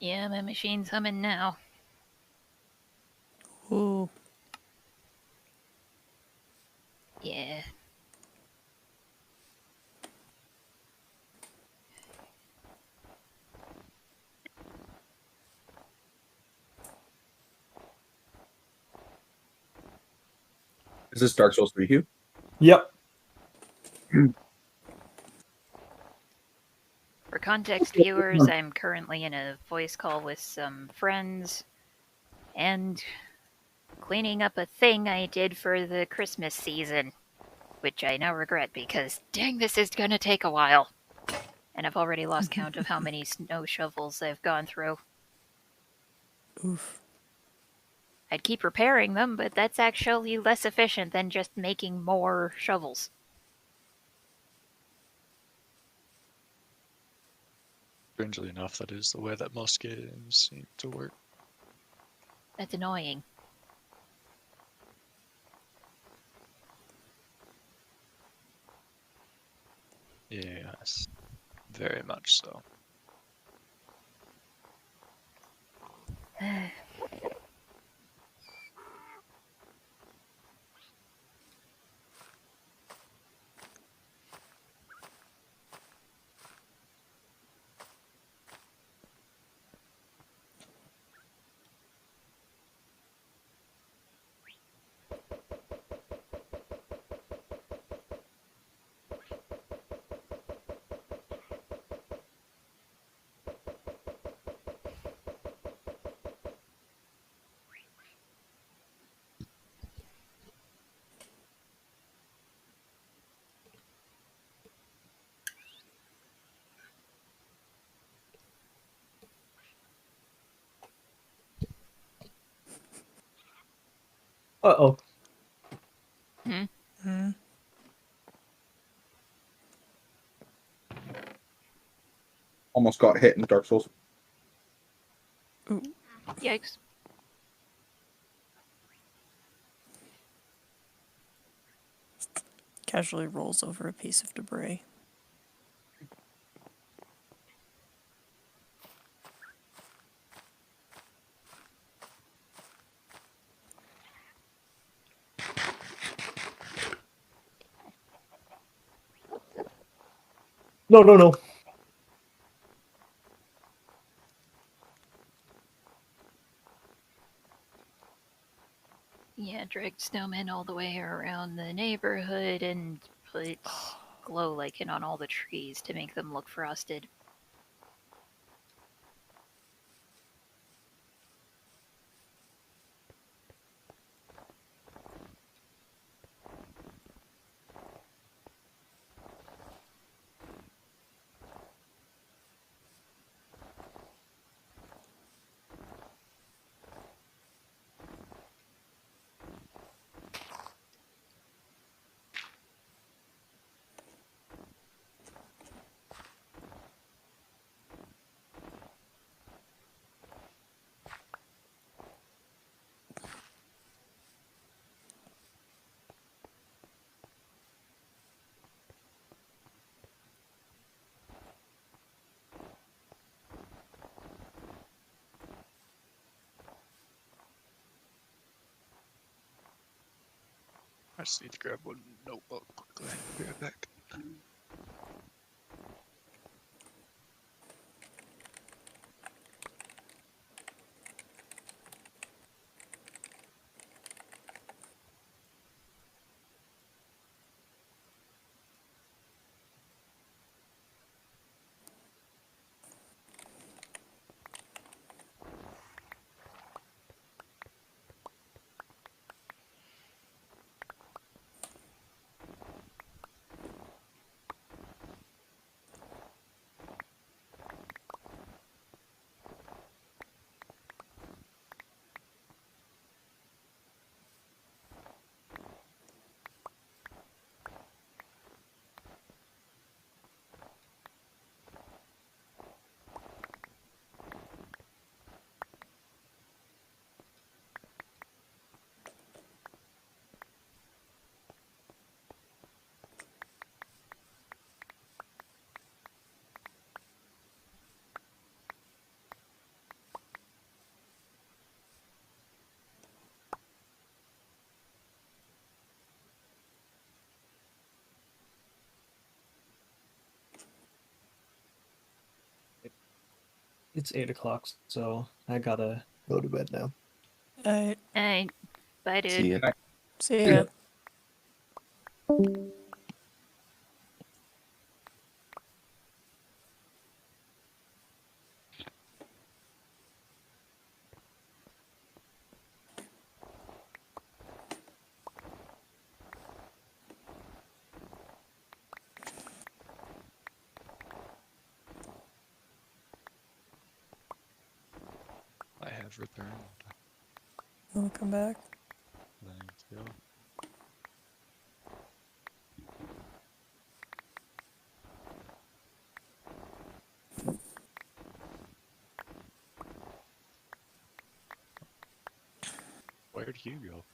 Yeah, my machine's humming now. Ooh. Yeah. Is this Dark Souls 3, Hugh? Yep. For context viewers, I'm currently in a voice call with some friends and cleaning up a thing I did for the Christmas season, which I now regret because dang, this is gonna take a while. And I've already lost count of how many snow shovels I've gone through. Oof. I'd keep repairing them, but that's actually less efficient than just making more shovels. Strangely enough, that is the way that most games seem to work. That's annoying. Yes, very much so. Uh-oh. Hmm. Almost got hit in Dark Souls. Ooh. Yikes. Casually rolls over a piece of debris. No, no, no. Yeah, dragged snowmen all the way around the neighborhood and put glow lichen on all the trees to make them look frosted. I just need to grab one notebook quickly. Be right back. It's 8 o'clock, so I gotta go to bed now. Alright, Bye, dude. See ya. see ya. I have returned. Welcome back. Thank you. Where'd you go?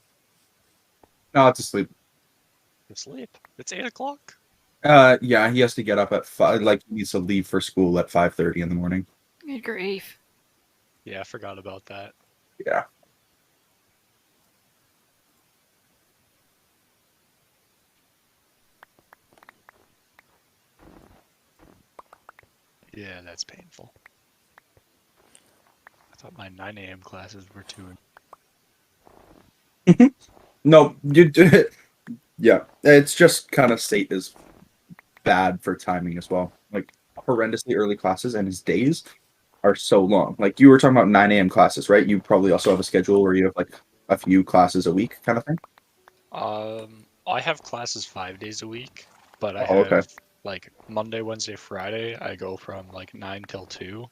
No, it's asleep. To sleep. It's 8 o'clock. Yeah, he has to get up at 5. Like, he needs to leave for school at 5:30 in the morning. Good grief. Yeah, I forgot about that. Yeah. Yeah, that's painful. I thought my 9 a.m. classes were too. No, you do it. Yeah, it's just kind of state is bad for timing as well. Like, horrendously early classes, and his days are so long. Like, you were talking about 9 a.m. classes, right? You probably also have a schedule where you have like a few classes a week kind of thing. I have classes 5 days a week, but I Oh, okay. have like Monday, Wednesday, Friday. I go from like 9 till 2,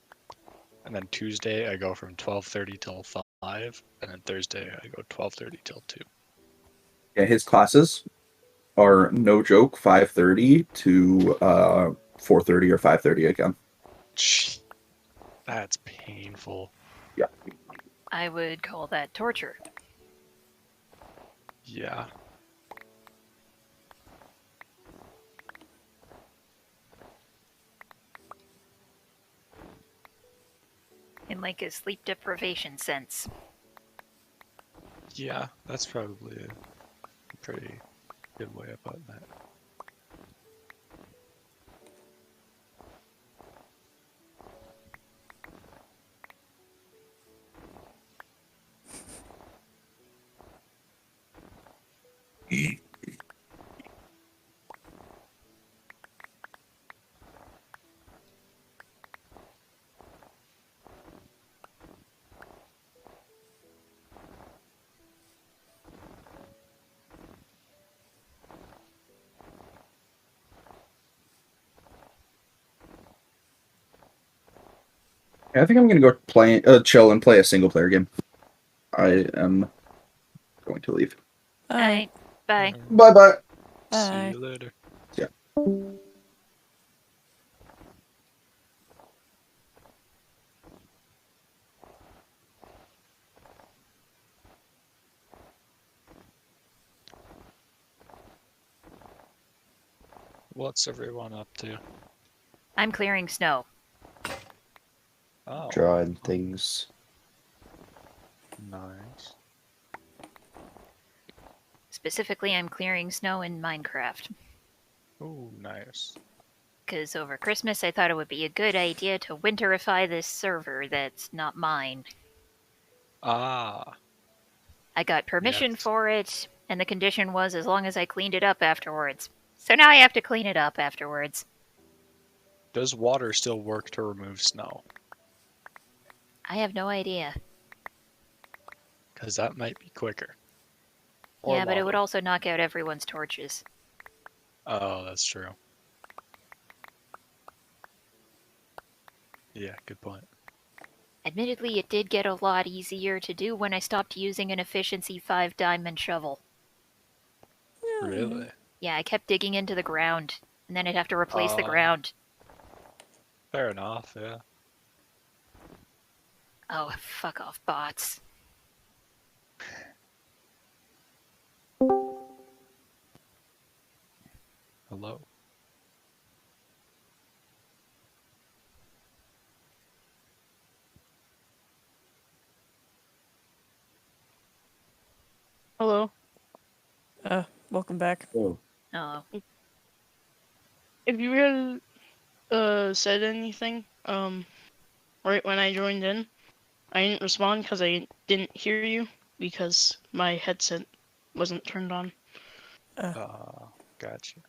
and then Tuesday I go from 12:30 till 5, and then Thursday I go 12:30 till 2. Yeah, his classes are no joke 5:30 to 4:30 or 5:30 again. That's painful. Yeah. I would call that torture. Yeah. In like a sleep deprivation sense. Yeah, that's probably a pretty good way of putting that. Yeah, I think I'm gonna go play, chill and play a single player game. I am going to leave. Alright, Bye. Bye bye. See bye. you later. Yeah. What's everyone up to? I'm clearing snow. Oh, Drawing things. nice. Specifically, I'm clearing snow in Minecraft. Oh, nice. Because over Christmas, I thought it would be a good idea to winterify this server that's not mine. Ah, I got permission Yes. for it, and the condition was as long as I cleaned it up afterwards. So now I have to clean it up afterwards. does water still work to remove snow? I have no idea. Because that might be quicker. Or Yeah, but it would lava. also knock out everyone's torches. Oh, that's true. Yeah, good point. Admittedly, it did get a lot easier to do when I stopped using an efficiency 5 diamond shovel. Really? Yeah, I kept digging into the ground, and then I'd have to replace the Oh. ground. Fair enough, yeah. Oh, fuck off, bots. Hello. Hello. Welcome back. Oh. Oh, If you had said anything, right when I joined in. I didn't respond because I didn't hear you because my headset wasn't turned on. Gotcha.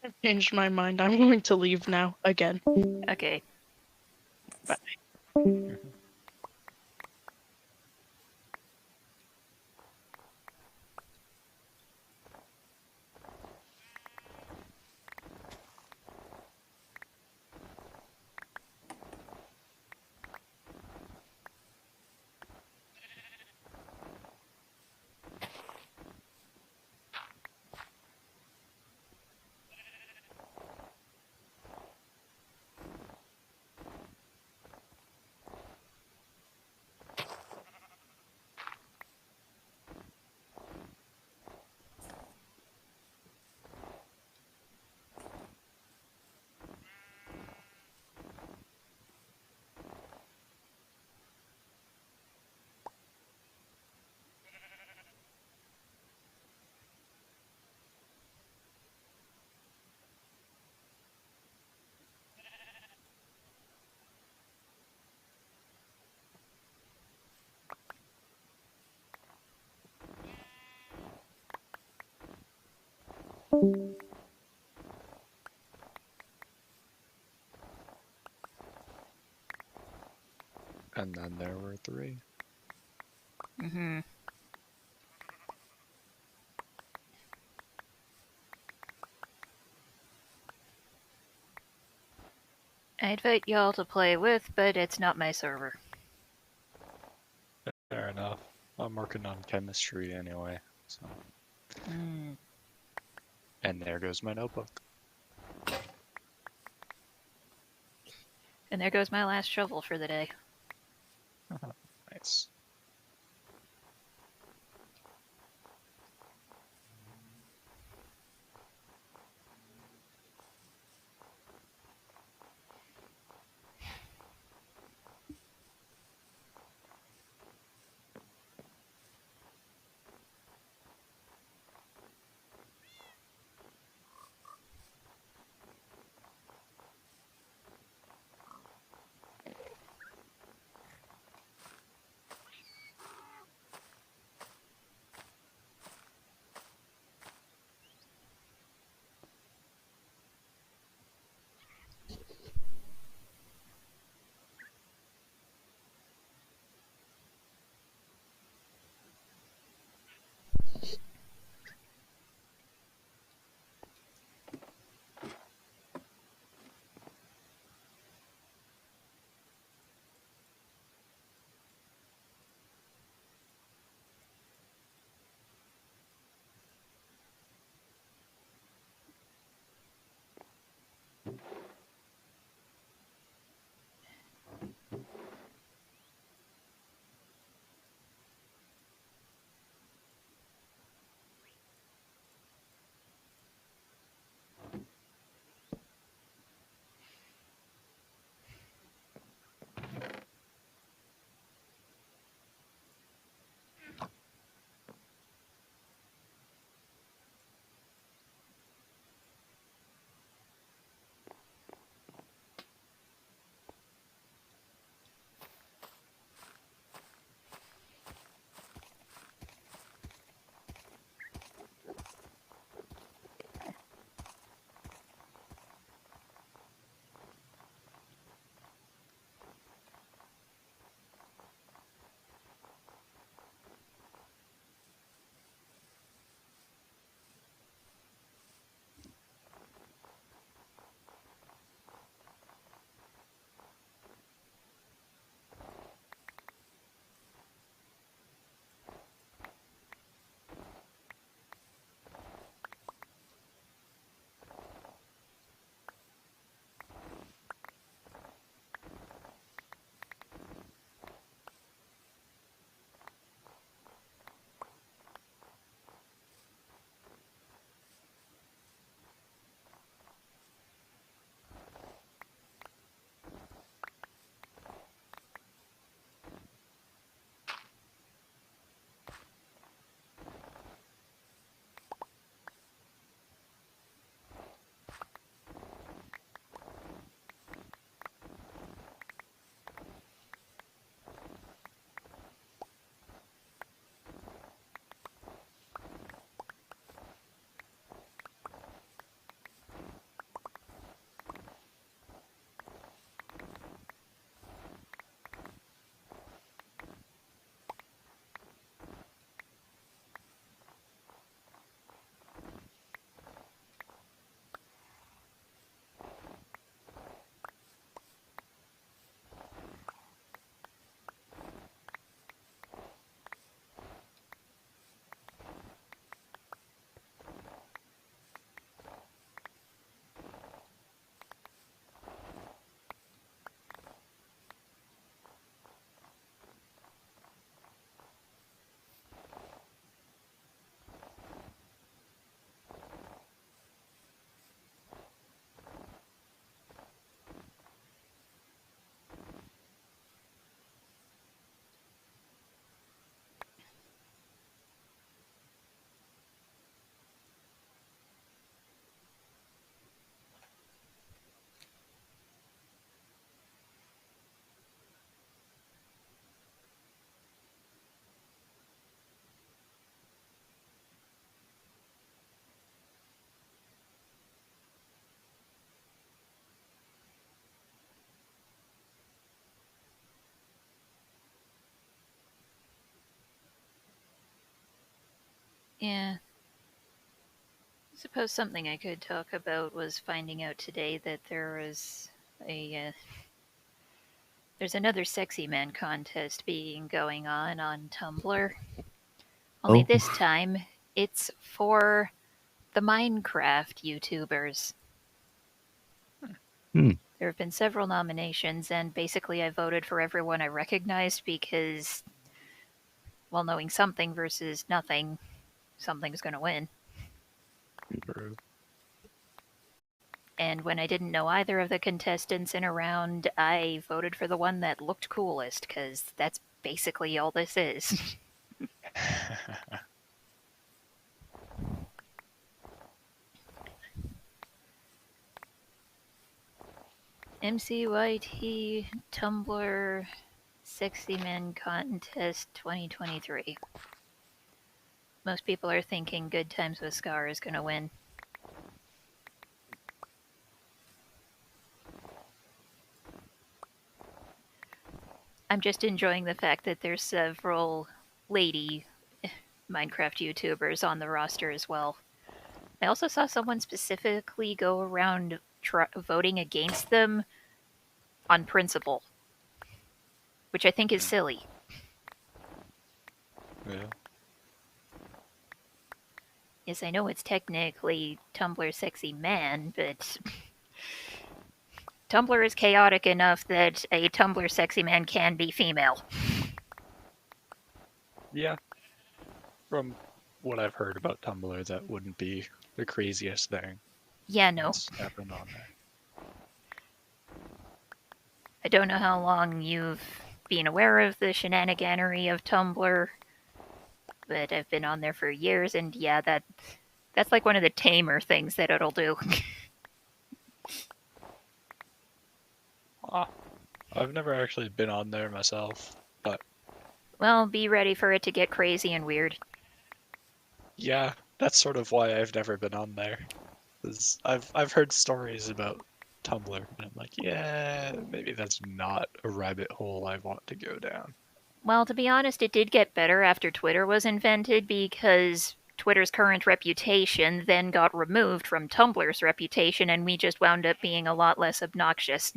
I've changed my mind. I'm going to leave now again. Okay. And then there were 3. Mm-hmm. I invite y'all to play with, but it's not my server. Fair enough. I'm working on chemistry anyway, so. Mm. And there goes my notebook. And there goes my last shovel for the day. Nice. Yeah. I suppose something I could talk about was finding out today that there's another sexy man contest being going on Tumblr. Only Oh. this time it's for the Minecraft YouTubers. Hmm. There have been several nominations, and basically I voted for everyone I recognized because, well, knowing something versus nothing, something's going to win. True. And when I didn't know either of the contestants in a round, I voted for the one that looked coolest, because that's basically all this is. MCYT Tumblr Sexy Men Contest 2023. Most people are thinking Good Times with Scar is going to win. I'm just enjoying the fact that there's several lady Minecraft YouTubers on the roster as well. I also saw someone specifically go around voting against them on principle, which I think is silly. Yeah. Yes, I know it's technically Tumblr Sexy Man, but Tumblr is chaotic enough that a Tumblr Sexy Man can be female. Yeah. From what I've heard about Tumblr, that wouldn't be the craziest thing Yeah, no. that's happened on there. I don't know how long you've been aware of the shenaniganery of Tumblr, but I've been on there for years, and yeah, that's like one of the tamer things that it'll do. I've never actually been on there myself, but Well, be ready for it to get crazy and weird. yeah, that's sort of why I've never been on there. 'Cause I've heard stories about Tumblr, and I'm like, yeah, maybe that's not a rabbit hole I want to go down. Well, to be honest, it did get better after Twitter was invented because Twitter's current reputation then got removed from Tumblr's reputation, and we just wound up being a lot less obnoxious.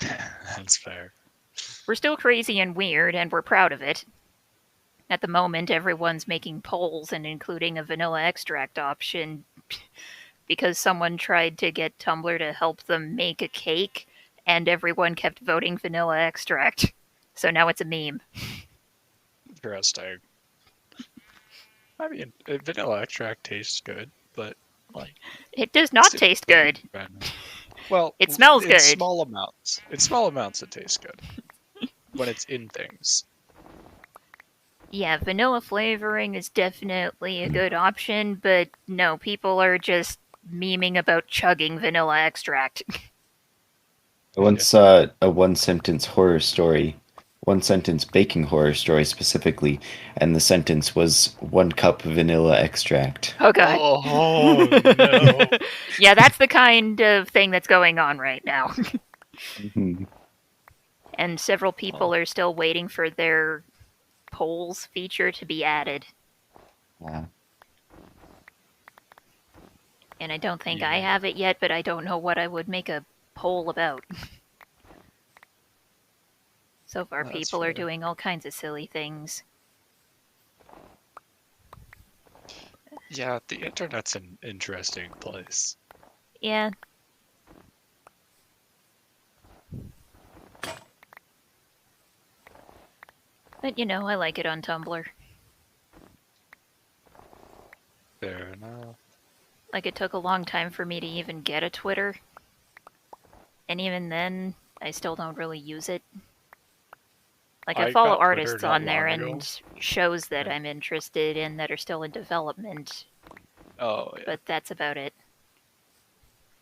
That's fair. We're still crazy and weird, and we're proud of it. At the moment, everyone's making polls and including a vanilla extract option because someone tried to get Tumblr to help them make a cake, and everyone kept voting vanilla extract. So now it's a meme. Interesting. I mean, vanilla extract tastes good, but like It does not Sit- taste good. well, It smells in good. small amounts. In small amounts, it tastes good when it's in things. Yeah, vanilla flavoring is definitely a good option, but no, people are just memeing about chugging vanilla extract. I once saw a one-sentence baking horror story specifically, and the sentence was 1 cup vanilla extract. Oh god. Oh no! Yeah, that's the kind of thing that's going on right now. Mhm. And several people Oh. are still waiting for their polls feature to be added. Yeah. And I don't think I Yeah. have it yet, but I don't know what I would make a poll about. So far, That's people are fair. doing all kinds of silly things. Yeah, the internet's an interesting place. Yeah. But you know, I like it on Tumblr. Fair enough. Like, it took a long time for me to even get a Twitter. And even then, I still don't really use it. Like, I I follow got Twitter artists not on there long ago. and shows that Yeah. I'm interested in that are still in development, Oh yeah, but that's about it.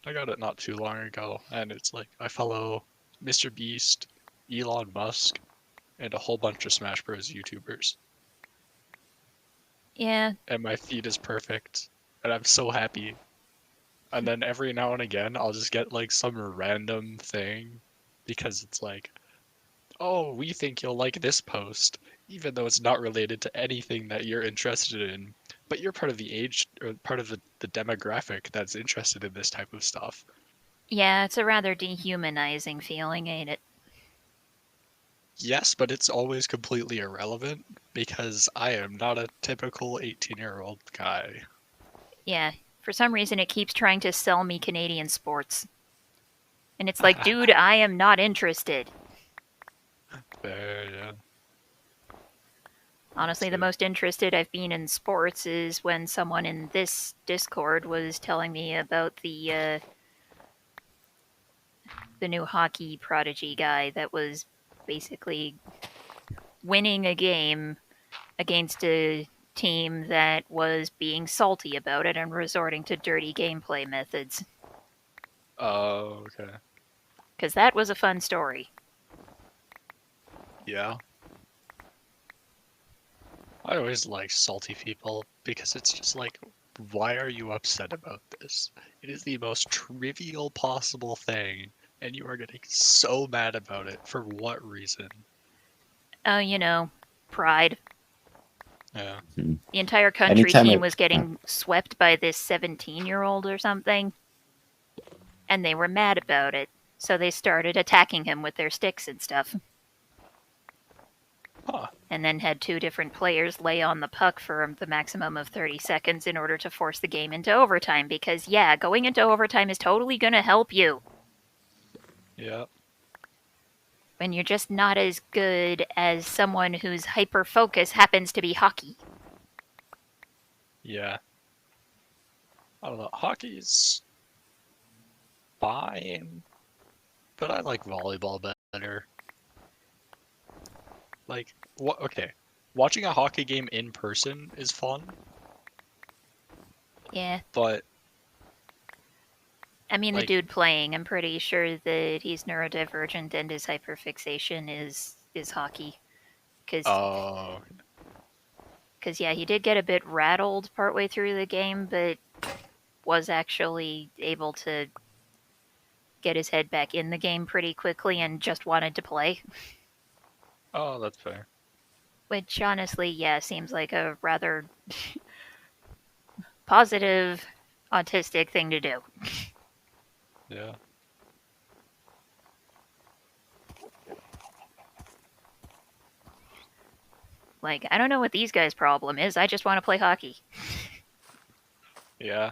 I got it not too long ago, and it's like I follow Mr. Beast, Elon Musk, and a whole bunch of Smash Bros. YouTubers, Yeah, and my feed is perfect, and I'm so happy. And then every now and again, I'll just get like some random thing, because it's like, oh, we think you'll like this post, even though it's not related to anything that you're interested in. but you're part of the age or part of the demographic that's interested in this type of stuff. Yeah, it's a rather dehumanizing feeling, ain't it? Yes, but it's always completely irrelevant because I am not a typical 18-year-old guy. Yeah, for some reason it keeps trying to sell me Canadian sports. And it's like, dude, I am not interested. Fair, yeah. Honestly, the So- most interested I've been in sports is when someone in this Discord was telling me about the new hockey prodigy guy that was basically winning a game against a team that was being salty about it and resorting to dirty gameplay methods. Oh, okay. Because that was a fun story. Yeah. I always like salty people because it's just like, why are you upset about this? It is the most trivial possible thing, and you are getting so mad about it. For what reason? Oh, you know, pride. Yeah. The entire country Anytime team I- was getting swept by this 17-year-old or something. And they were mad about it. So they started attacking him with their sticks and stuff. Huh. And then had two different players lay on the puck for the maximum of 30 seconds in order to force the game into overtime. Because, yeah, going into overtime is totally going to help you Yeah. when you're just not as good as someone whose hyper focus happens to be hockey. Yeah. I don't know. Hockey's fine, but I like volleyball better. Like, what? Okay, watching a hockey game in person is fun, Yeah, but I mean, the Like- dude playing, I'm pretty sure that he's neurodivergent and his hyperfixation is hockey. Because, oh, yeah, he did get a bit rattled partway through the game, but was actually able to get his head back in the game pretty quickly and just wanted to play. oh, that's fair. Which, honestly, yeah, seems like a rather positive, autistic thing to do. Yeah. Like, I don't know what these guys' problem is, I just want to play hockey. Yeah.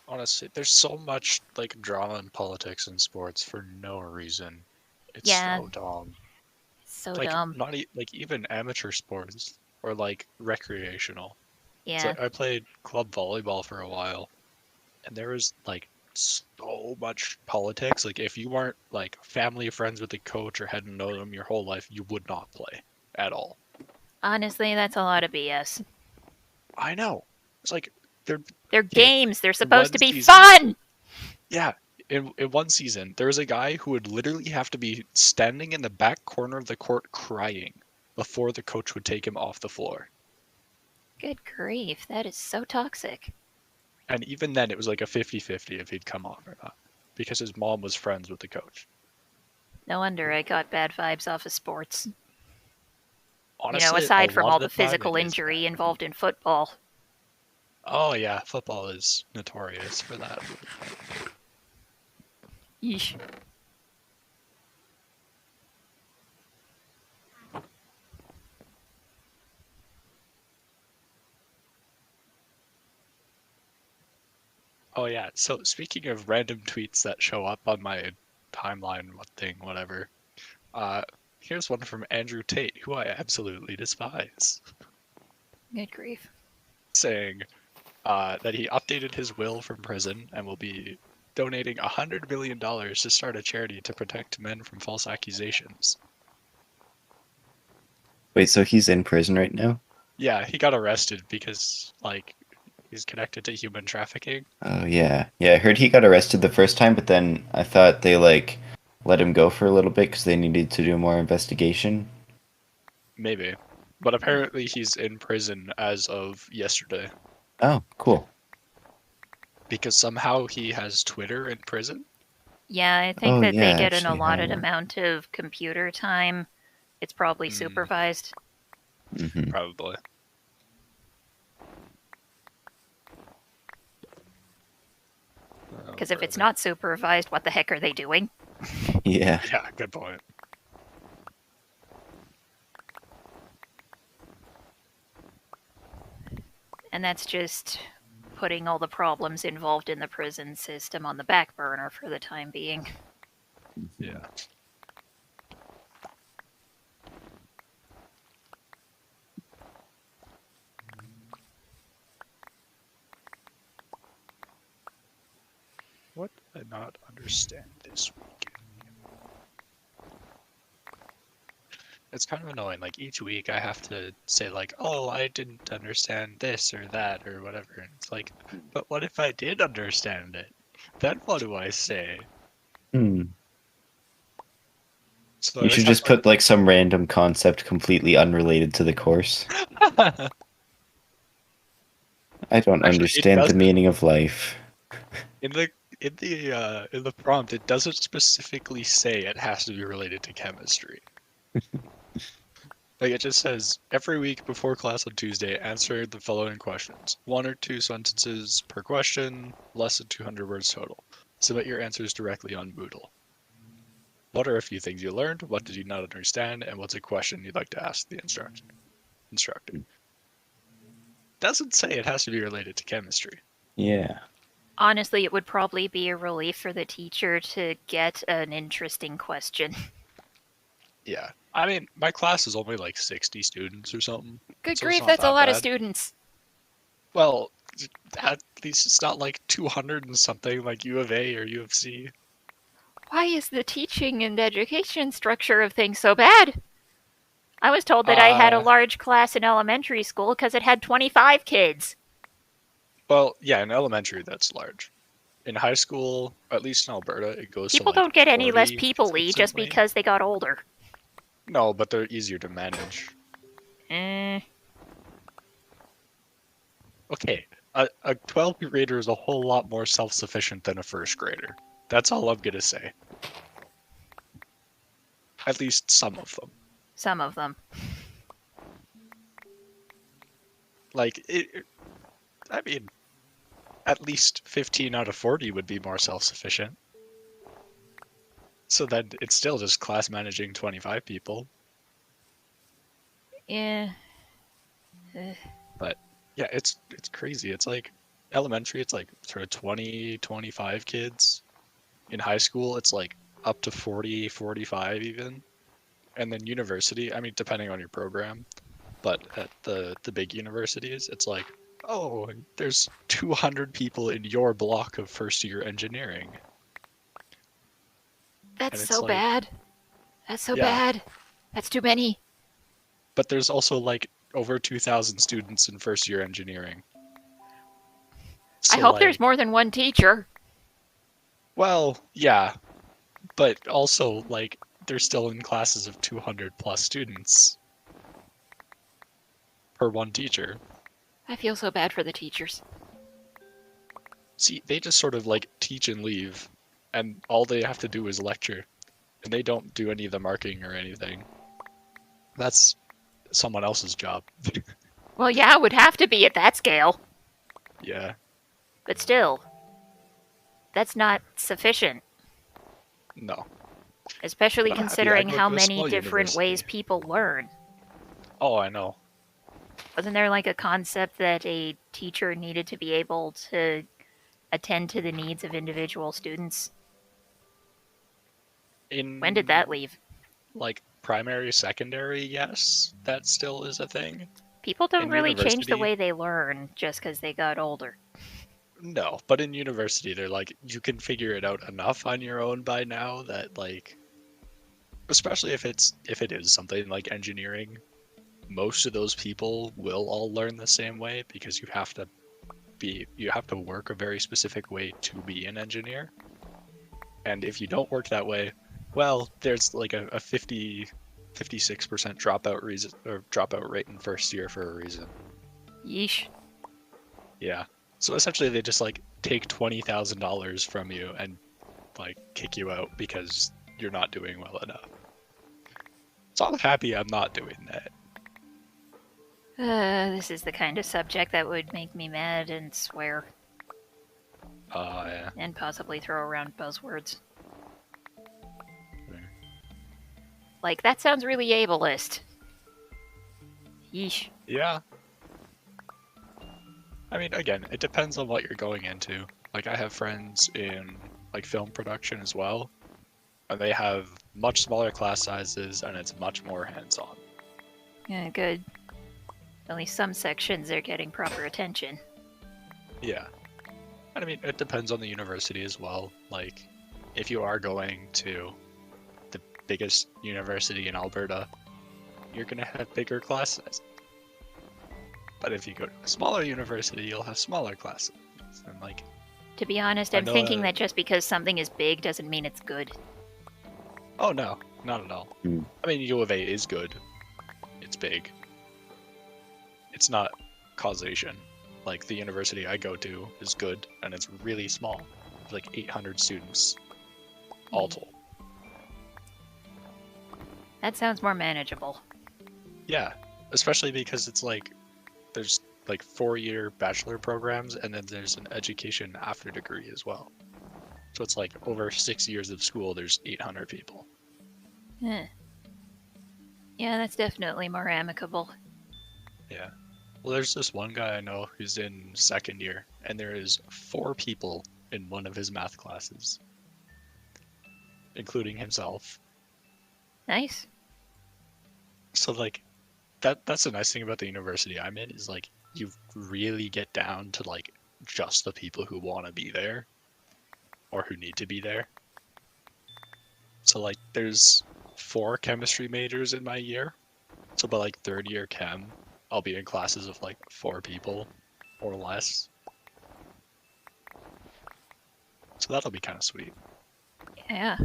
Honestly, there's so much like drama and politics in sports for no reason. It's Yeah. so dumb. So Like dumb. not like even amateur sports or like recreational. It's Yeah. like I played club volleyball for a while, and there was like so much politics. Like if you weren't like family friends with the coach or hadn't known him your whole life, you would not play at all. Honestly, that's a lot of BS. I know. It's like they're They're games. They're supposed to one be season- fun. yeah. In one season, there was a guy who would literally have to be standing in the back corner of the court crying before the coach would take him off the floor. Good grief, that is so toxic. And even then, it was like a 50-50 if he'd come off or not, because his mom was friends with the coach. No wonder I got bad vibes off of sports. Honestly, you know, a aside from lot all of the time physical it is injury bad. involved in football. Oh yeah, football is notorious for that. Yeesh. Oh yeah, so speaking of random tweets that show up on my timeline, whatever. Here's one from Andrew Tate, who I absolutely despise, Good grief. saying that he updated his will from prison and will be donating $100 million to start a charity to protect men from false accusations. Wait, so he's in prison right now? Yeah, he got arrested because like he's connected to human trafficking. Oh yeah, yeah. I heard he got arrested the first time, but then I thought they like let him go for a little bit because they needed to do more investigation. Maybe. But apparently he's in prison as of yesterday Oh, cool. because somehow he has Twitter in prison. Yeah, I think Oh, that yeah, they get an actually, allotted huh. amount of computer time. It's probably Hmm. supervised. Hmm. Probably. Because if it's not supervised, what the heck are they doing? Yeah. Yeah, good point. And that's just putting all the problems involved in the prison system on the back burner for the time being. Yeah. What did I not understand this week? It's kind of annoying. Like each week I have to say like, oh, I didn't understand this or that or whatever. And it's like, but what if I did understand it? Then what do I say? Hmm. So You should just put like some random concept completely unrelated to the course. put. I don't Actually, it understand the doesn't. meaning of life. in the prompt, it doesn't specifically say it has to be related to chemistry. Like it just says every week before class on Tuesday, answer the following questions: 1 or 2 sentences per question, less than 200 words total. Submit your answers directly on Moodle. What are a few things you learned? What did you not understand? And what's a question you'd like to ask the instructor? Doesn't say it has to be related to chemistry. Yeah. Honestly, it would probably be a relief for the teacher to get an interesting question. Yeah. I mean, my class is only like 60 students or something. Good So it's grief, not that's a that lot of bad. students. Well, at least it's not like 200 and something like U of A or U of C. Why is the teaching and education structure of things so bad? I was told that I had a large class in elementary school because it had 25 kids. Well, yeah, in elementary that's large. In high school, at least in Alberta, it goes People to like don't get any less 40 people-y just consistently. because they got older. No, but they're easier to manage. Okay, a 12th grader is a whole lot more self-sufficient than a first grader. That's all I'm gonna say. At least some of them. Some of them. Like, I mean, at least 15 out of 40 would be more self-sufficient. So then it's still just class managing 25 people. Yeah. Yeah, it's crazy. It's like elementary, it's like sort of 20, 25 kids. In high school, it's like up to 40, 45 even. And then university, I mean, depending on your program, but at the big universities, it's like, oh, there's 200 people in your block of first year engineering. That's And so it's like- bad. That's so Yeah. bad. That's too many. But there's also like over 2,000 students in first year engineering. I So, hope there's like, more than one teacher. well, yeah, but also like they're still in classes of 200 plus students per one teacher. I feel so bad for the teachers. See, they just sort of like teach and leave, and all they have to do is lecture, and they don't do any of the marking or anything. That's someone else's job. Well, yeah, it would have to be at that scale. Yeah, But still, that's not sufficient. no. Especially But I'm happy I considering go how to a many small different ways university. people learn. Oh, I know. Wasn't there like a concept that a teacher needed to be able to attend to the needs of individual students? When did that leave? Like primary, secondary, yes, that still is a thing. People don't in really change the university- way they learn just because they got older. No, but in university, they're like, you can figure it out enough on your own by now that like, especially if it is something like engineering, most of those people will all learn the same way because you have to work a very specific way to be an engineer. And if you don't work that way, well, there's like a 56% dropout rate in first year for a reason. Yeesh. Yeah. So essentially they just like take $20,000 from you and like kick you out because you're not doing well enough. So I'm happy I'm not doing that. This is the kind of subject that would make me mad and swear. Oh, yeah. and possibly throw around buzzwords. Fair. Like, that sounds really ableist. Yeesh. Yeah. I mean, again, it depends on what you're going into. Like, I have friends in, like, film production as well, and they have much smaller class sizes, and it's much more hands-on. Yeah, good. At least some sections are getting proper attention. Yeah. And I mean, it depends on the university as well. Like, if you are going to the biggest university in Alberta, you're going to have bigger class sizes. But if you go to a smaller university, you'll have smaller classes. And, like, To be honest, I I'm know thinking a- that just because something is big doesn't mean it's good. oh no, not at all. Hmm. I mean, U of A is good. It's big. It's not causation. Like, the university I go to is good, and it's really small. It's like 800 students all told. That sounds more manageable. Yeah, especially because it's like there's like 4-year bachelor programs, and then there's an education after degree as well. So it's like over 6 years of school, there's 800 people. Eh. Yeah, that's definitely more amicable. Yeah. Well, there's this one guy I know who's in 2nd year, and there is 4 people in one of his math classes, including himself. Nice. So like, that's the nice thing about the university I'm in is like you really get down to like just the people who want to be there, or who need to be there. So like, there's 4 chemistry majors in my year. So by like 3rd year chem, I'll be in classes of like 4 people or less. So that'll be kind of sweet. Yeah.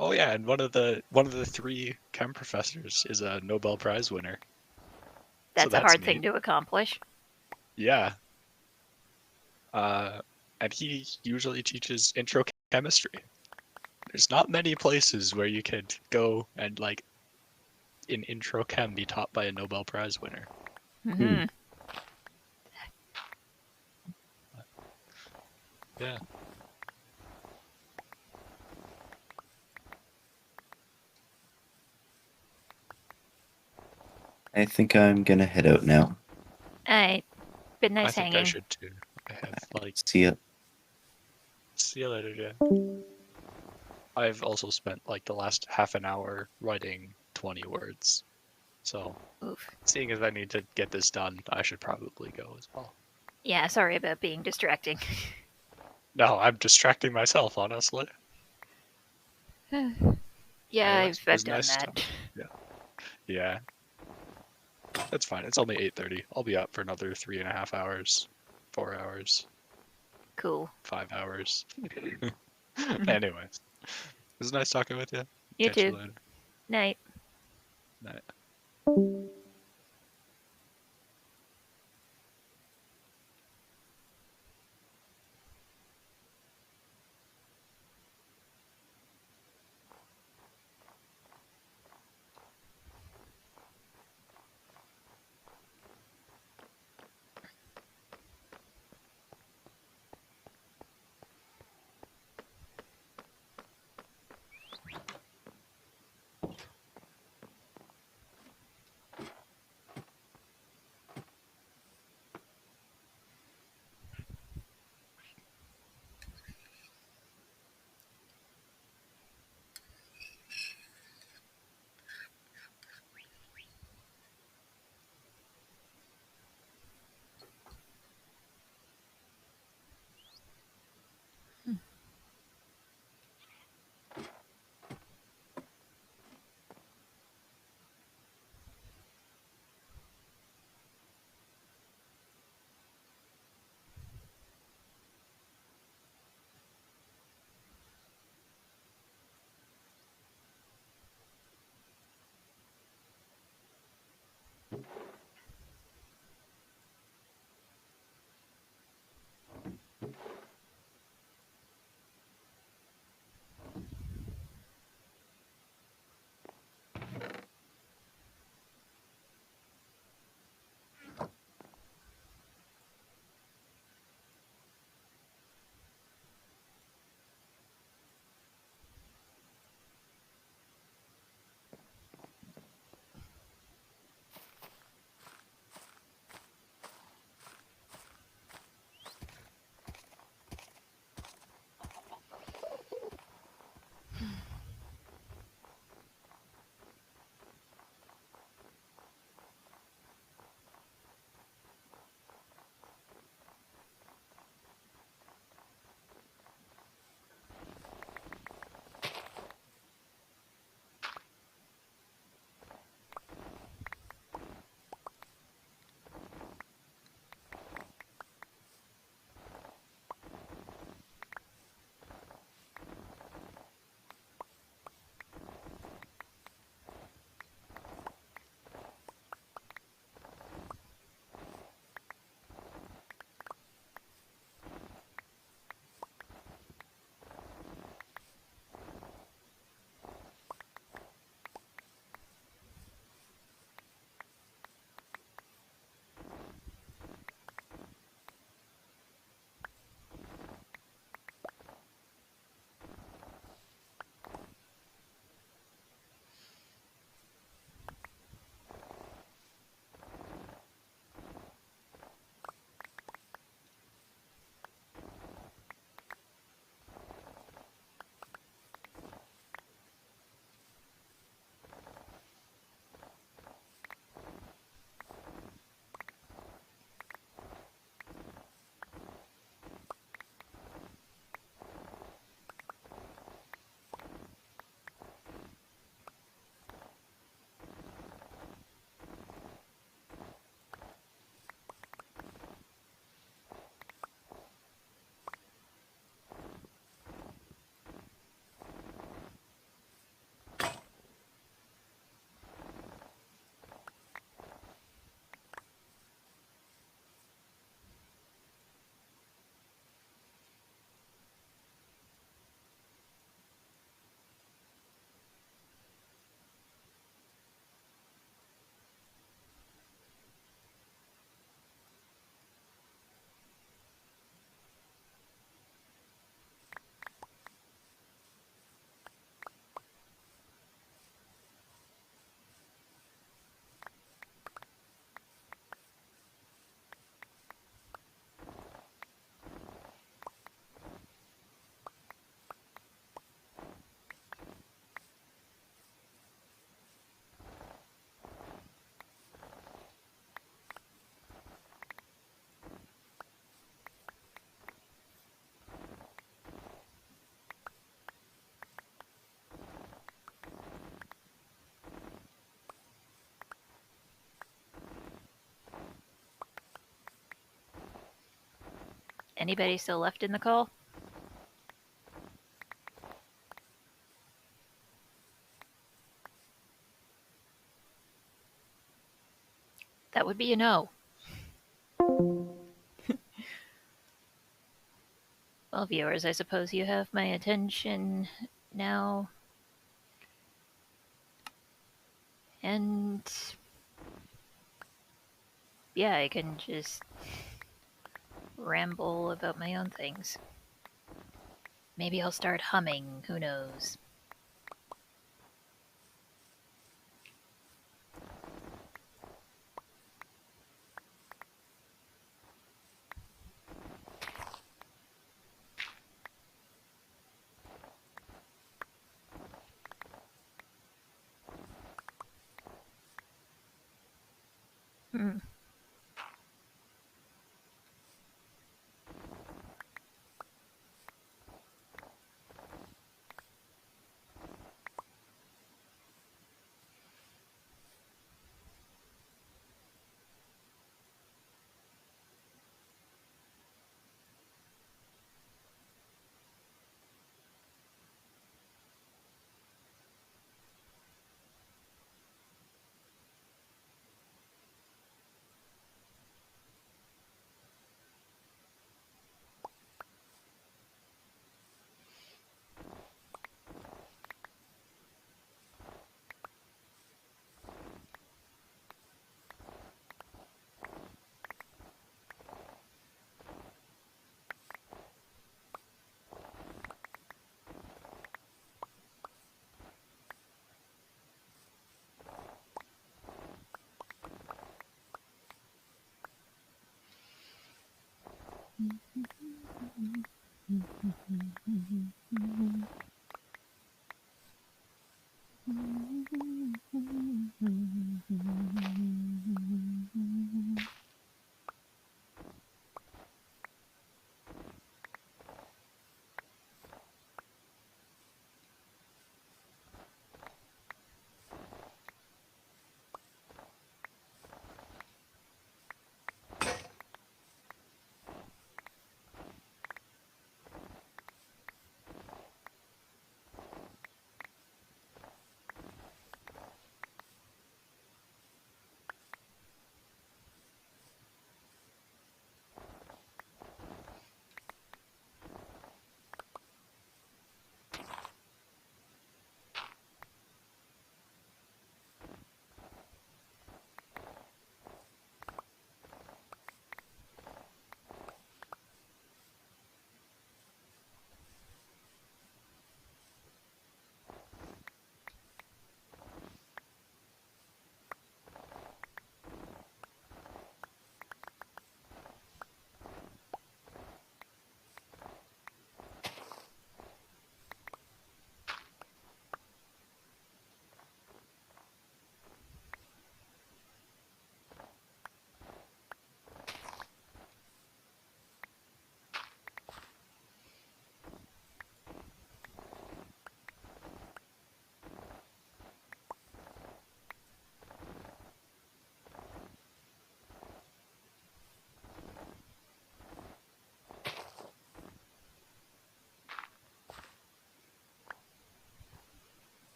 Oh yeah, and one of the 3 chem professors is a Nobel Prize winner. That's a that's hard thing neat. to accomplish. Yeah. And he usually teaches intro chemistry. There's not many places where you could go and like in intro chem be taught by a Nobel Prize winner. Hmm. Yeah. I think I'm gonna head out now. Alright. Been I nice think hanging. I should too. I have like, See ya. see you later, Jay. I've also spent like the last half an hour writing 20 words. So, Oof. seeing as I need to get this done, I should probably go as well. Yeah, sorry about being distracting. No, I'm distracting myself, honestly. Yeah, Anyway, I've it was done nice that. Yeah. That's fine. It's only 8:30. I'll be up for another 3.5 hours, 4 hours, Cool. 5 hours. Anyways, it was nice talking with you. You Catch too. you later. Night. Night. Anybody still left in the call? That would be a no. Well, viewers, I suppose you have my attention now. And yeah, I can just ramble about my own things. Maybe I'll start humming, who knows?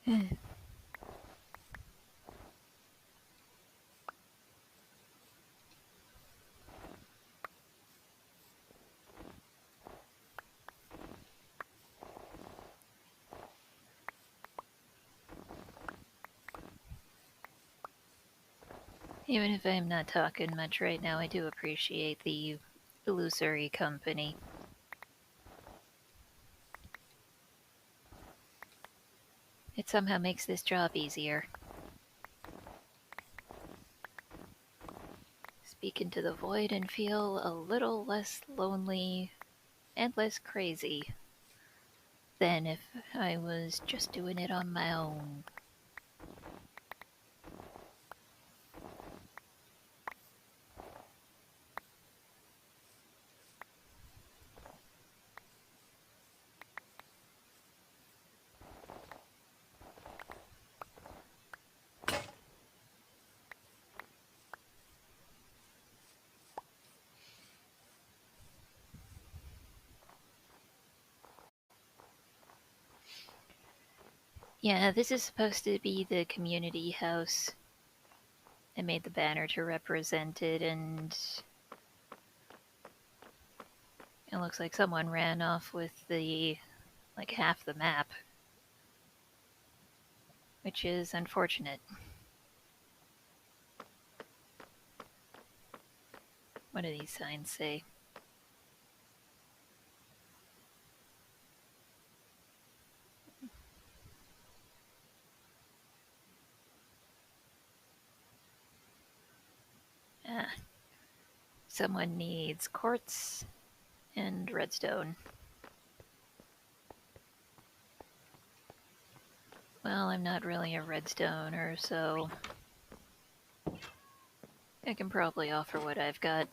Hmm. Even if I'm not talking much right now, I do appreciate the illusory company. It somehow makes this job easier. Speak into the void and feel a little less lonely and less crazy than if I was just doing it on my own. Yeah, this is supposed to be the community house. I made the banner to represent it, and it looks like someone ran off with like half the map, which is unfortunate. What do these signs say? Ah, someone needs quartz and redstone. Well, I'm not really a redstoner, so I can probably offer what I've got.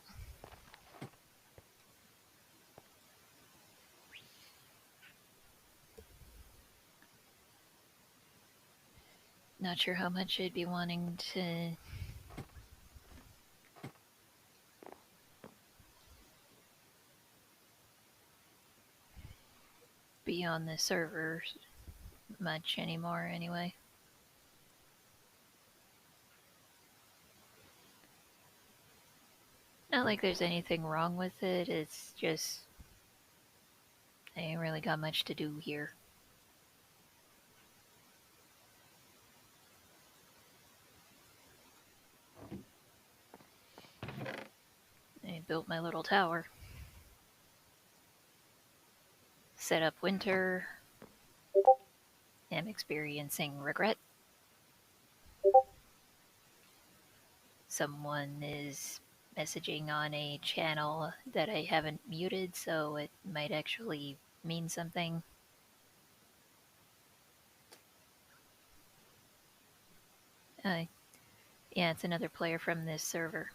Not sure how much I'd be wanting to be on the server much anymore anyway. Not like there's anything wrong with it, it's just I ain't really got much to do here. I built my little tower. Set up winter. Am experiencing regret. Someone is messaging on a channel that I haven't muted, so it might actually mean something. Yeah, it's another player from this server.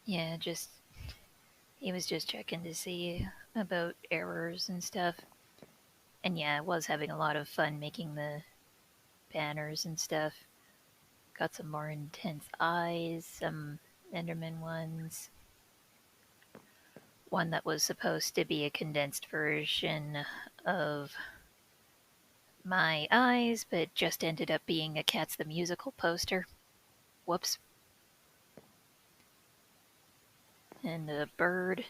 Yeah, he was just checking to see about errors and stuff. And yeah, I was having a lot of fun making the banners and stuff. Got some more intense eyes, some Enderman ones. One that was supposed to be a condensed version of my eyes, but just ended up being a Cats the Musical poster. Whoops. And a bird.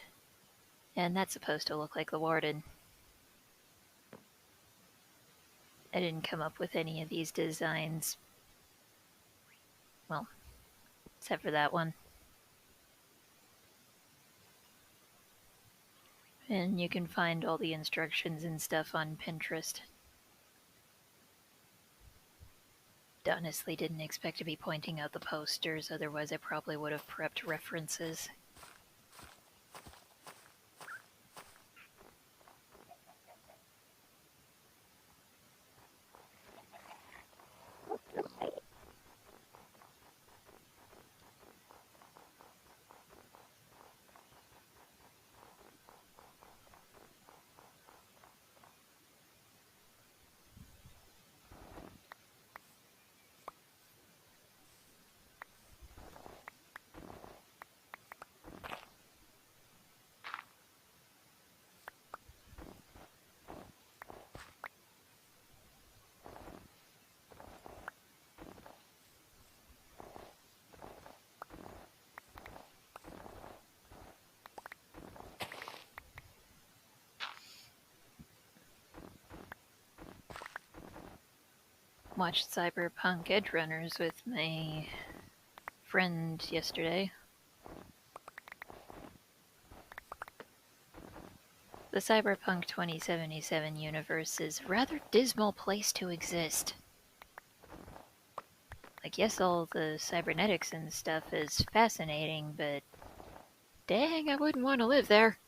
And that's supposed to look like the warden. I didn't come up with any of these designs. Well, except for that one. And you can find all the instructions and stuff on Pinterest. Honestly didn't expect to be pointing out the posters, otherwise I probably would have prepped references. watched Cyberpunk Edge Runners with my friend yesterday. The Cyberpunk 2077 universe is a rather dismal place to exist. Like, yes, all the cybernetics and stuff is fascinating, but dang, I wouldn't want to live there.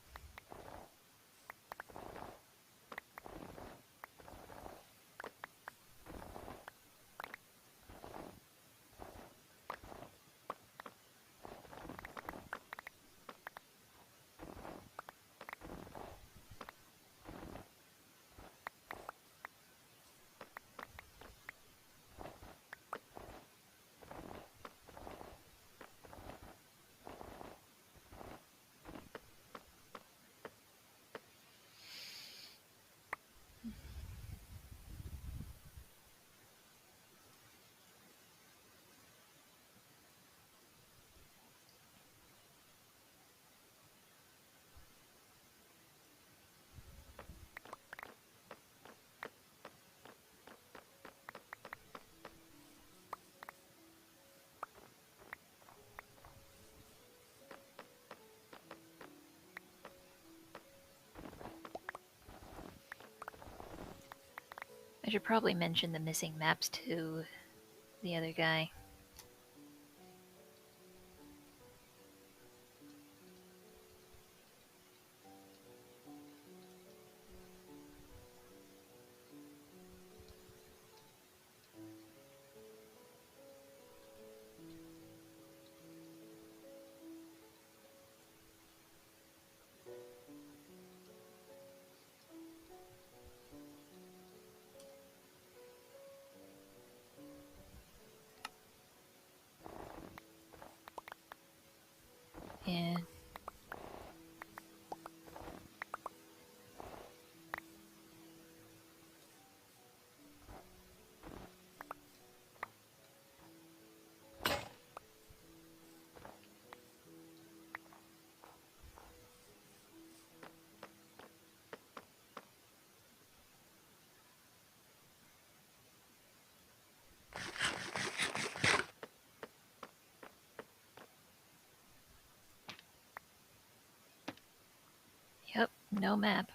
I should probably mention the missing maps to the other guy. Yeah. Yep, no map.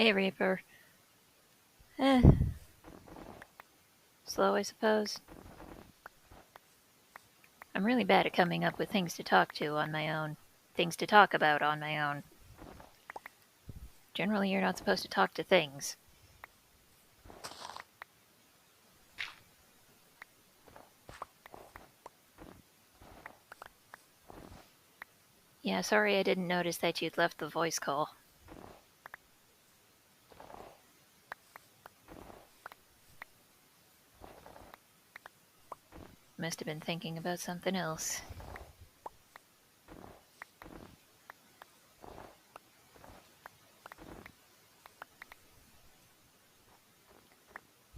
Hey, Reaper. slow, I suppose. I'm really bad at coming up with things to talk to on my own. Things to talk about on my own. Generally, you're not supposed to talk to things. Yeah, sorry I didn't notice that you'd left the voice call. Must have been thinking about something else.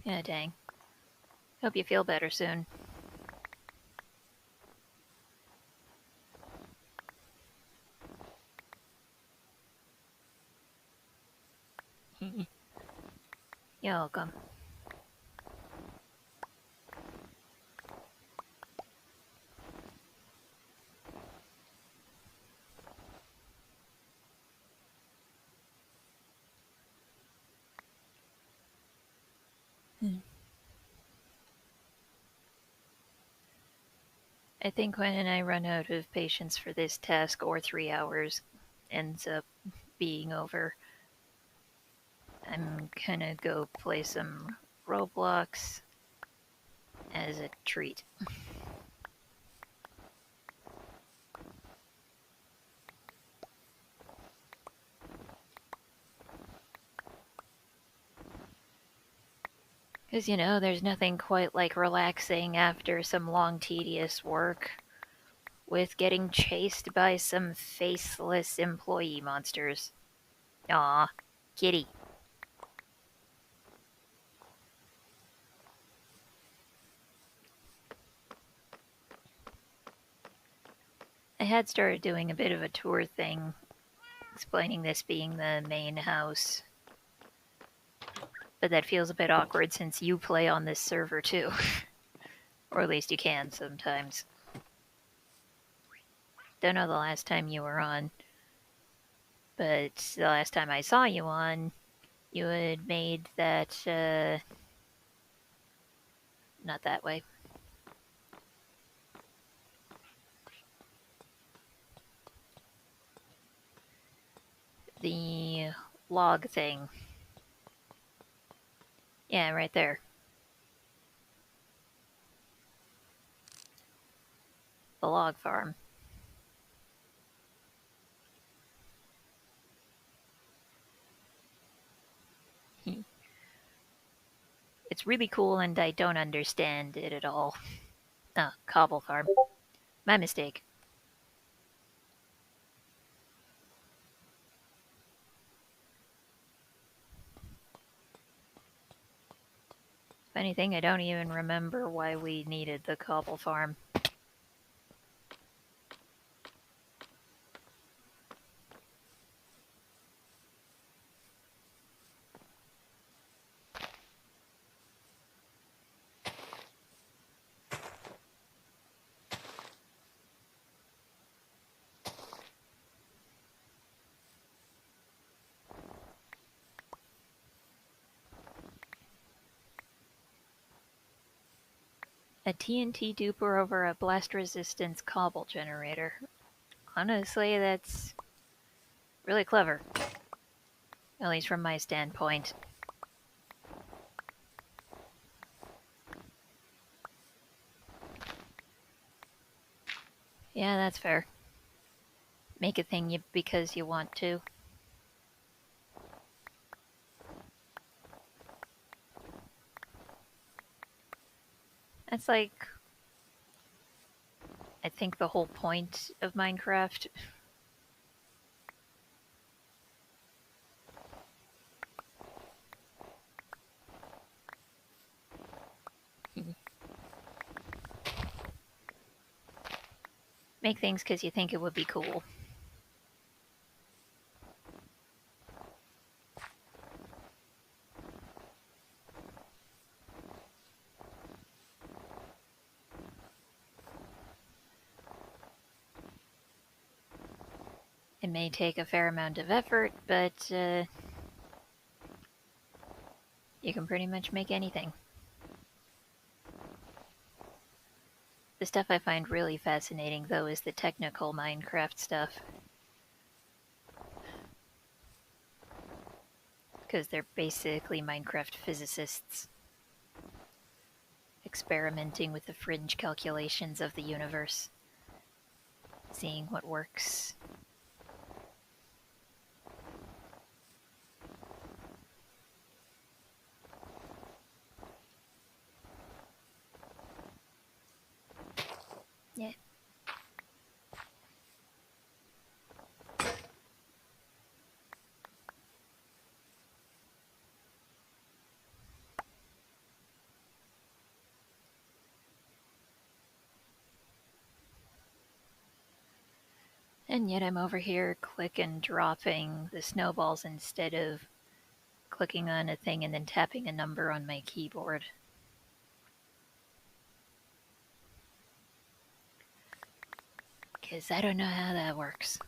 Yeah, dang. Hope you feel better soon. You're welcome. I think when I run out of patience for this task or 3 hours ends up being over, I'm gonna go play some Roblox as a treat. Because, you know, there's nothing quite like relaxing after some long, tedious work with getting chased by some faceless employee monsters. Aw, kitty. I had started doing a bit of a tour thing, explaining this being the main house. But that feels a bit awkward since you play on this server too. Or at least you can sometimes. Don't know the last time you were on. But the last time I saw you on, you had made that, not that way. The log thing. Yeah, right there. The log farm. It's really cool and I don't understand it at all. Oh, cobble farm. My mistake. Funny thing, I don't even remember why we needed the cobble farm. A TNT duper over a blast resistance cobble generator. Honestly, that's really clever. At least from my standpoint. Yeah, that's fair. Make a thing because you want to. That's like, I think, the whole point of Minecraft. Make things because you think it would be cool. It may take a fair amount of effort, but you can pretty much make anything. The stuff I find really fascinating, though, is the technical Minecraft stuff. Because they're basically Minecraft physicists. Experimenting with the fringe calculations of the universe. Seeing what works. Yeah. And yet I'm over here click and dropping the snowballs instead of clicking on a thing and then tapping a number on my keyboard. Because I don't know how that works.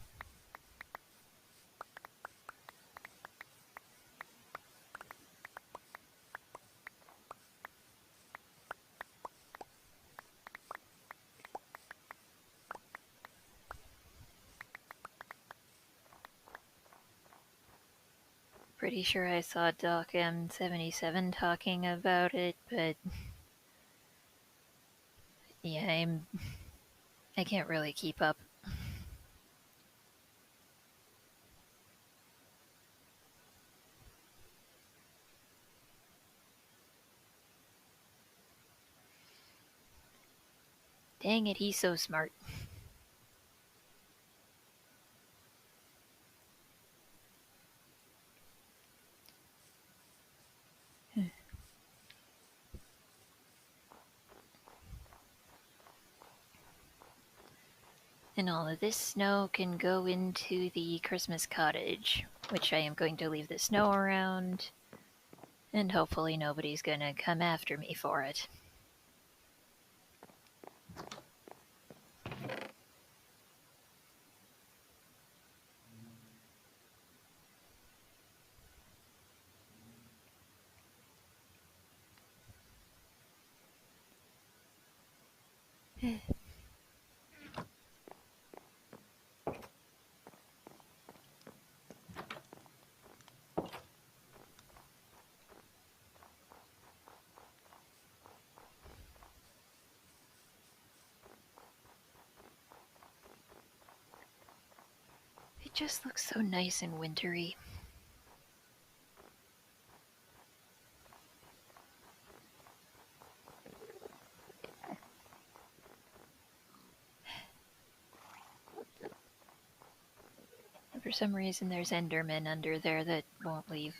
Pretty sure I saw Doc M77 talking about it, but yeah, I can't really keep up. Dang it, he's so smart. And all of this snow can go into the Christmas cottage, which I am going to leave the snow around, and hopefully nobody's gonna come after me for it. It just looks so nice and wintry. And for some reason there's Endermen under there that won't leave.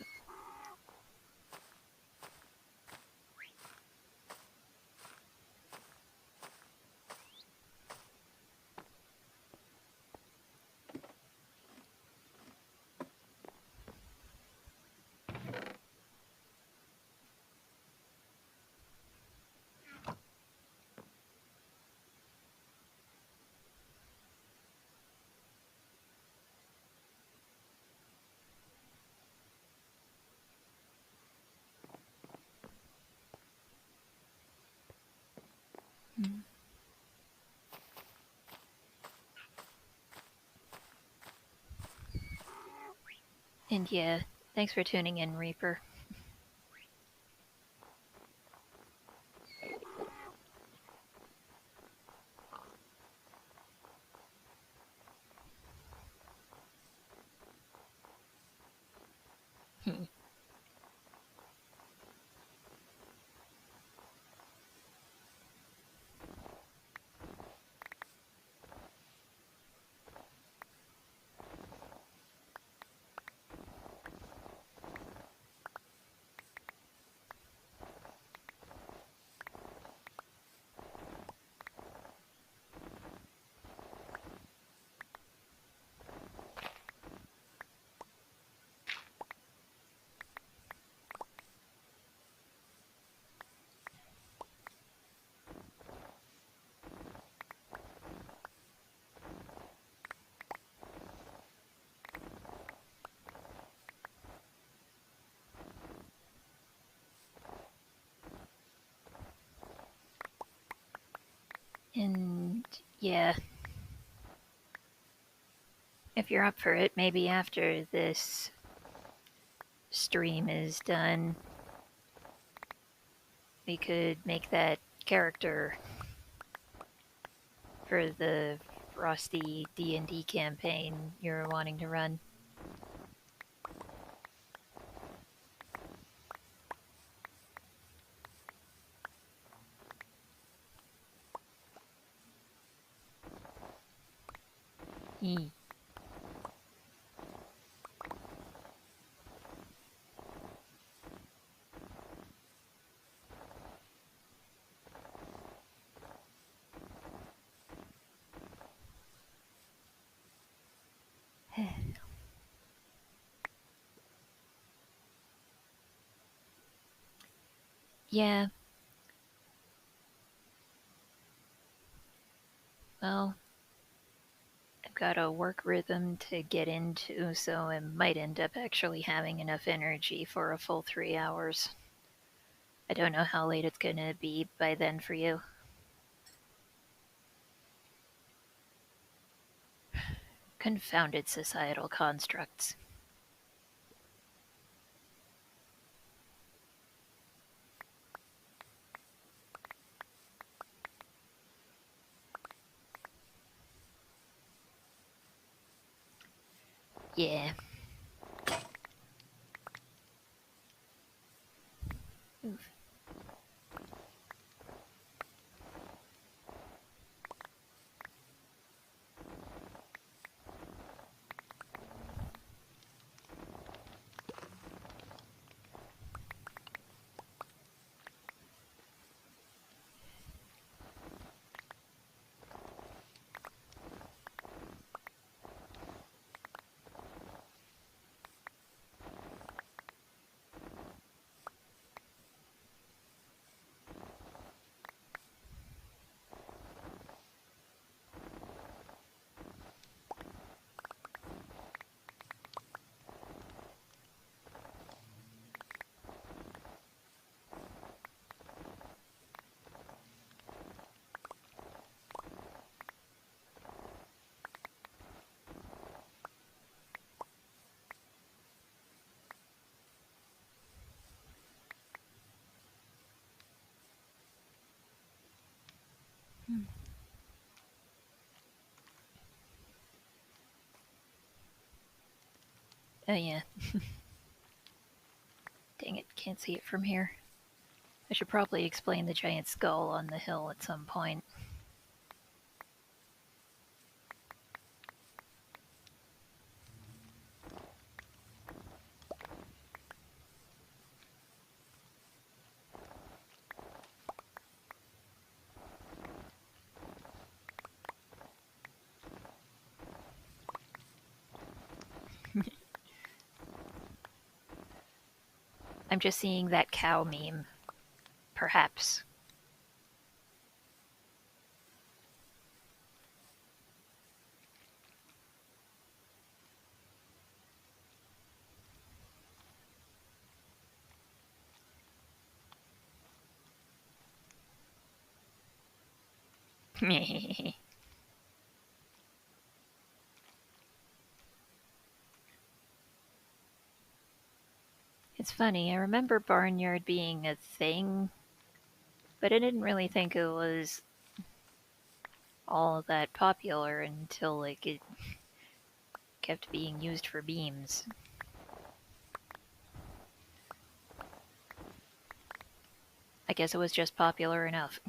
Hmm. And yeah, thanks for tuning in, Reaper. And yeah, if you're up for it, maybe after this stream is done, we could make that character for the Frosty D&D campaign you're wanting to run. Hmm. Yeah. Well, I've got a work rhythm to get into, so I might end up actually having enough energy for a full 3 hours. I don't know how late it's gonna be by then for you. Confounded societal constructs. Yeah. Oof. Oh yeah. Dang it, can't see it from here. I should probably explain the giant skull on the hill at some point. I'm just seeing that cow meme. Perhaps. It's funny, I remember Barnyard being a thing, but I didn't really think it was all that popular until it kept being used for beams. I guess it was just popular enough.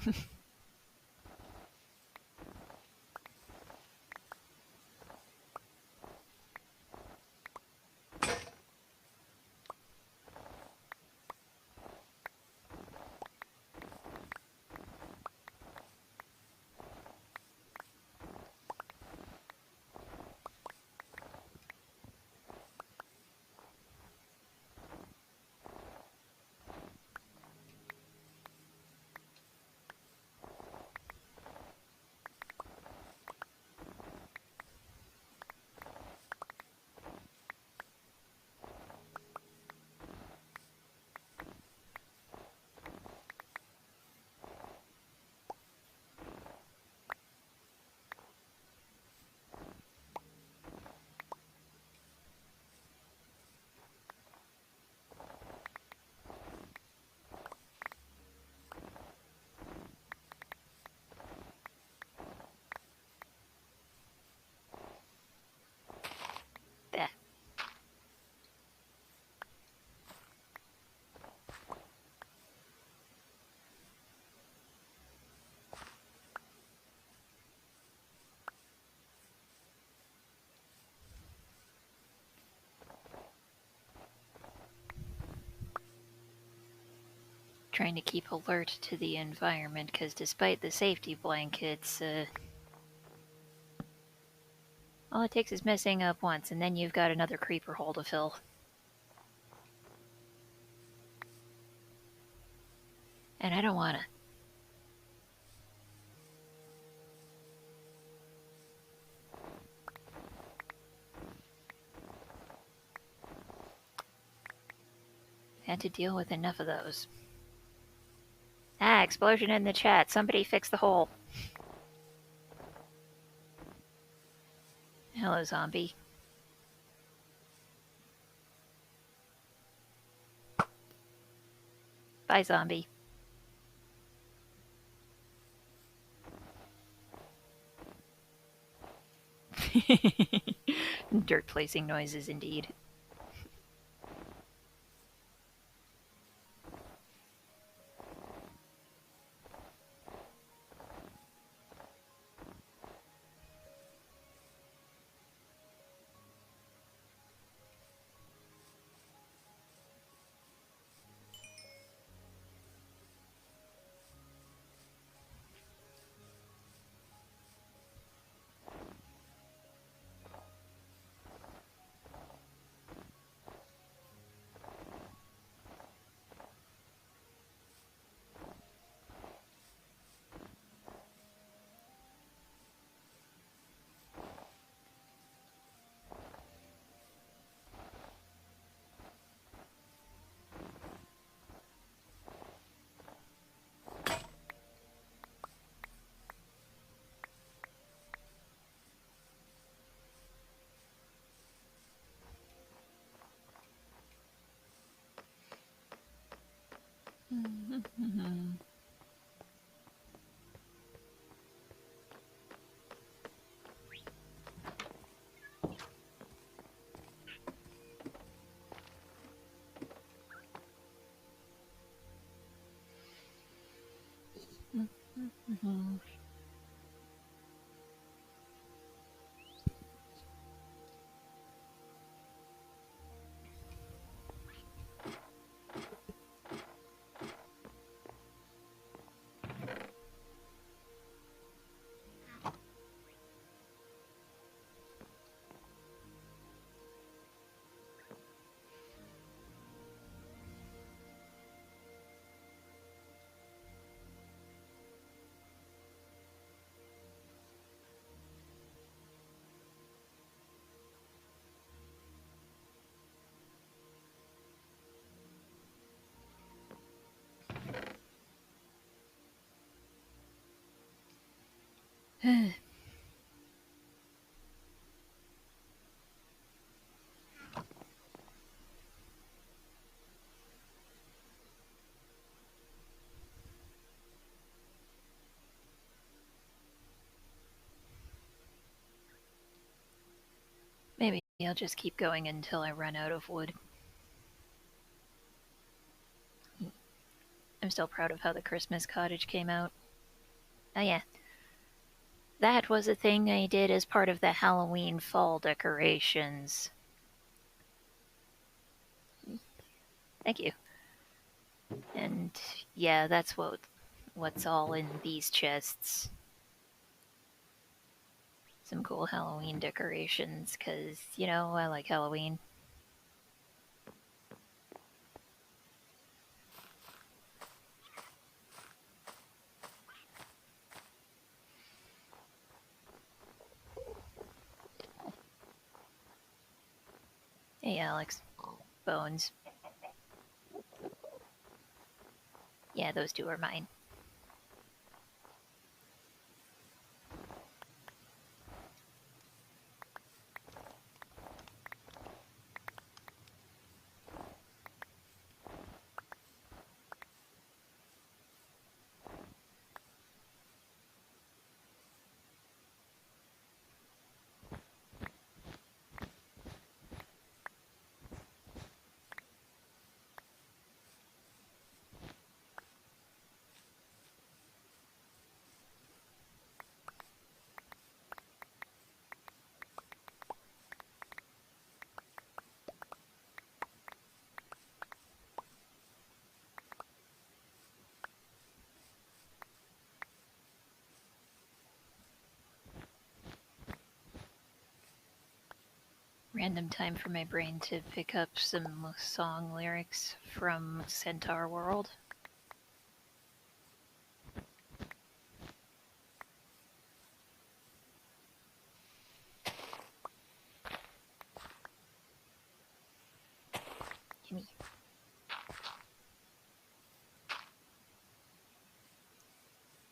trying to keep alert to the environment, because despite the safety blankets, all it takes is messing up once, and then you've got another creeper hole to fill. And I don't wanna. Had to deal with enough of those. Ah, explosion in the chat. Somebody fix the hole. Hello, zombie. Bye, zombie. Dirt placing noises, indeed. Maybe I'll just keep going until I run out of wood. I'm still proud of how the Christmas cottage came out. Oh yeah. That was a thing I did as part of the Halloween fall decorations. Thank you. And yeah, that's what's all in these chests. Some cool Halloween decorations, because, you know, I like Halloween. Hey, Alex. Bones. Yeah, those two are mine. Random time for my brain to pick up some song lyrics from Centaur World. Gimme.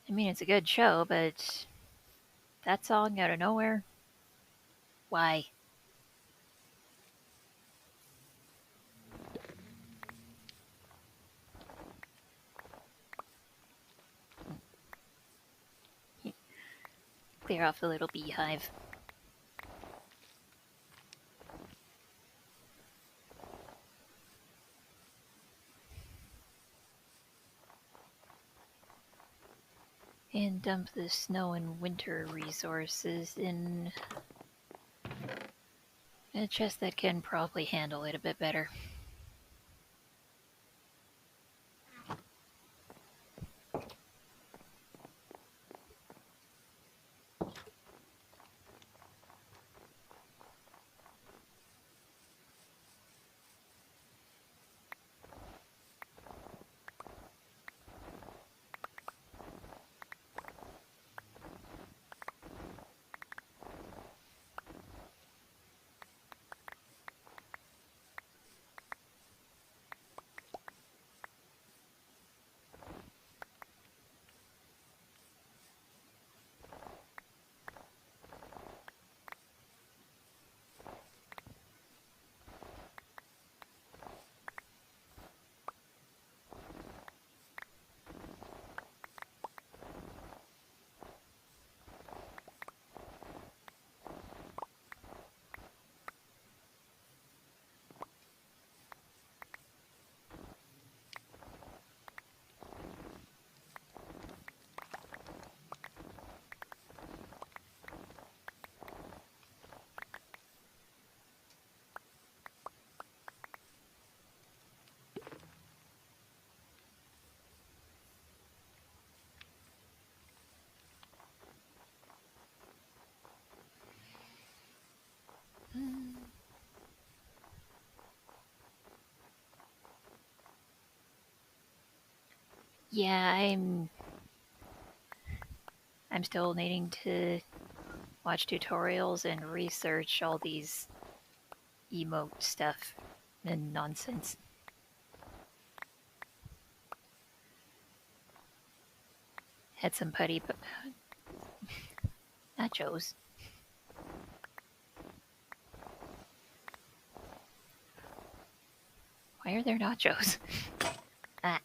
I mean, it's a good show, but that song out of nowhere? Why? Clear off the little beehive. And dump the snow and winter resources in a chest that can probably handle it a bit better. Yeah, I'm still needing to watch tutorials and research all these emote stuff and nonsense. Had some putty nachos. Why are there nachos? Ah.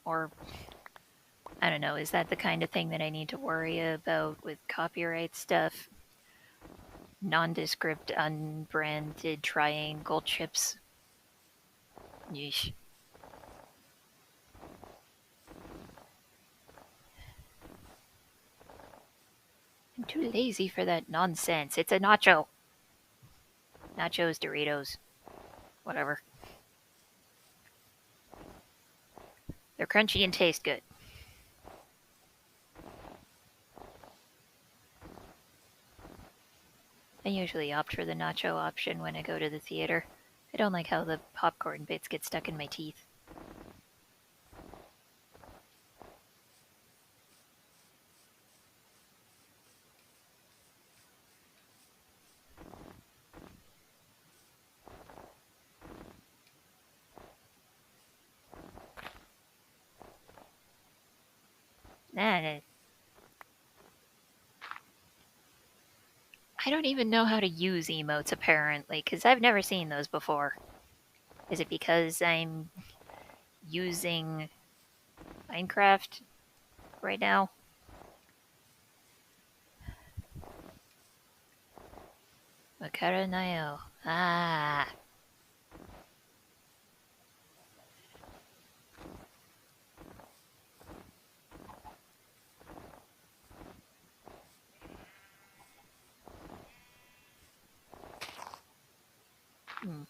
Or, I don't know, is that the kind of thing that I need to worry about with copyright stuff? Nondescript, unbranded triangle chips. Yeesh. I'm too lazy for that nonsense. It's a nacho. Nachos, Doritos. Whatever. They're crunchy and taste good. I usually opt for the nacho option when I go to the theater. I don't like how the popcorn bits get stuck in my teeth. Nah. I don't even know how to use emotes, apparently, because I've never seen those before. Is it because I'm using Minecraft right now? Makaranayo. Ah. Hmm.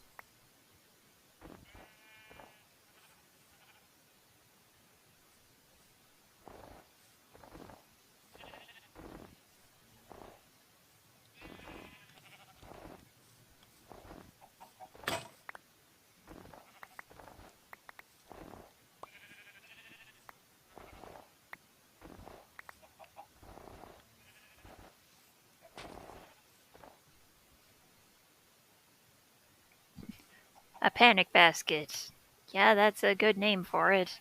A panic basket. Yeah, that's a good name for it.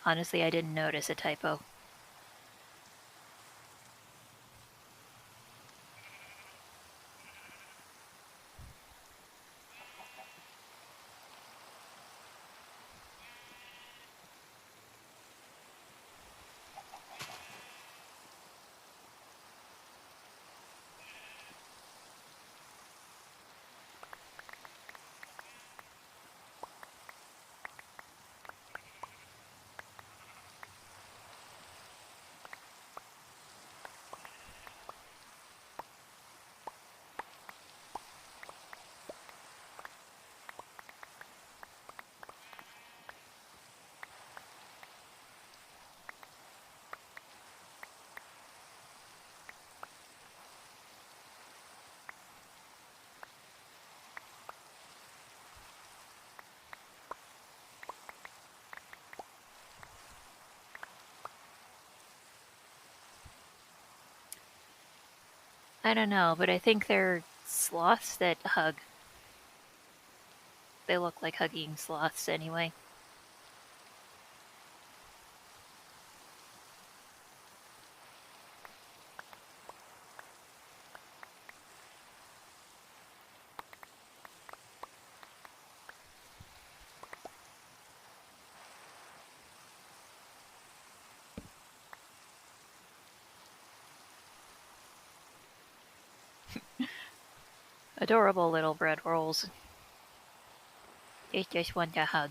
Honestly, I didn't notice a typo. I don't know, but I think they're sloths that hug. They look like hugging sloths anyway. Adorable little bread rolls. They just want a hug.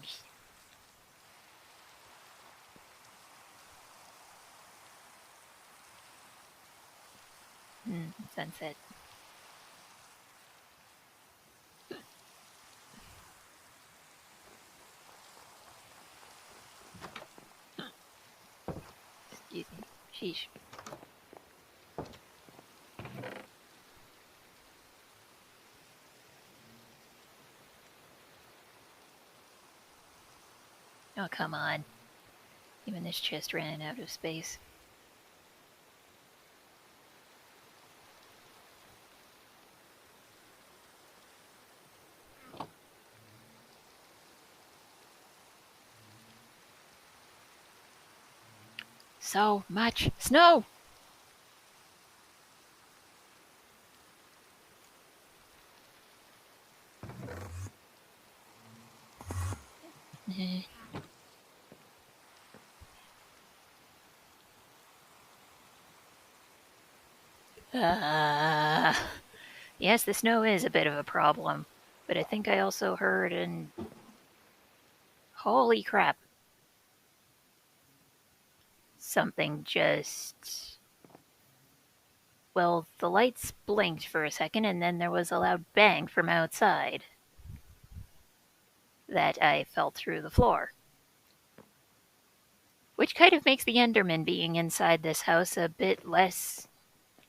Sunset. Excuse me. Sheesh. Oh, come on. Even this chest ran out of space. So much snow! Yes, the snow is a bit of a problem, but I think I also heard an... Holy crap. Something just... Well, the lights blinked for a second, and then there was a loud bang from outside that I felt through the floor. Which kind of makes the Enderman being inside this house a bit less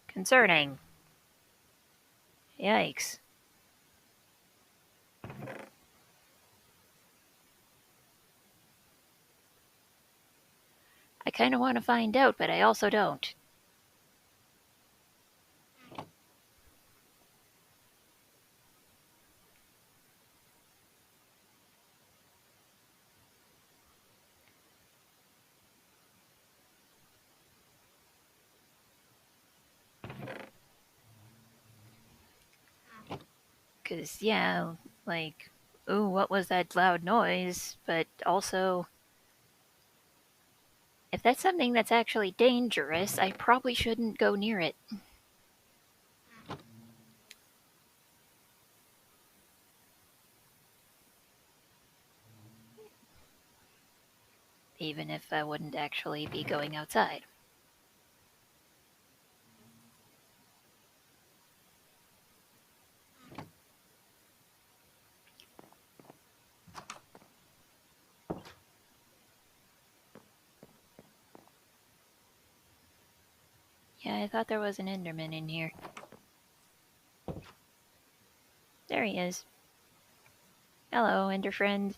concerning. Yikes. I kind of want to find out, but I also don't. Because, yeah, like, ooh, what was that loud noise? But also, if that's something that's actually dangerous, I probably shouldn't go near it. Even if I wouldn't actually be going outside. Yeah, I thought there was an Enderman in here. There he is. Hello, Ender friend.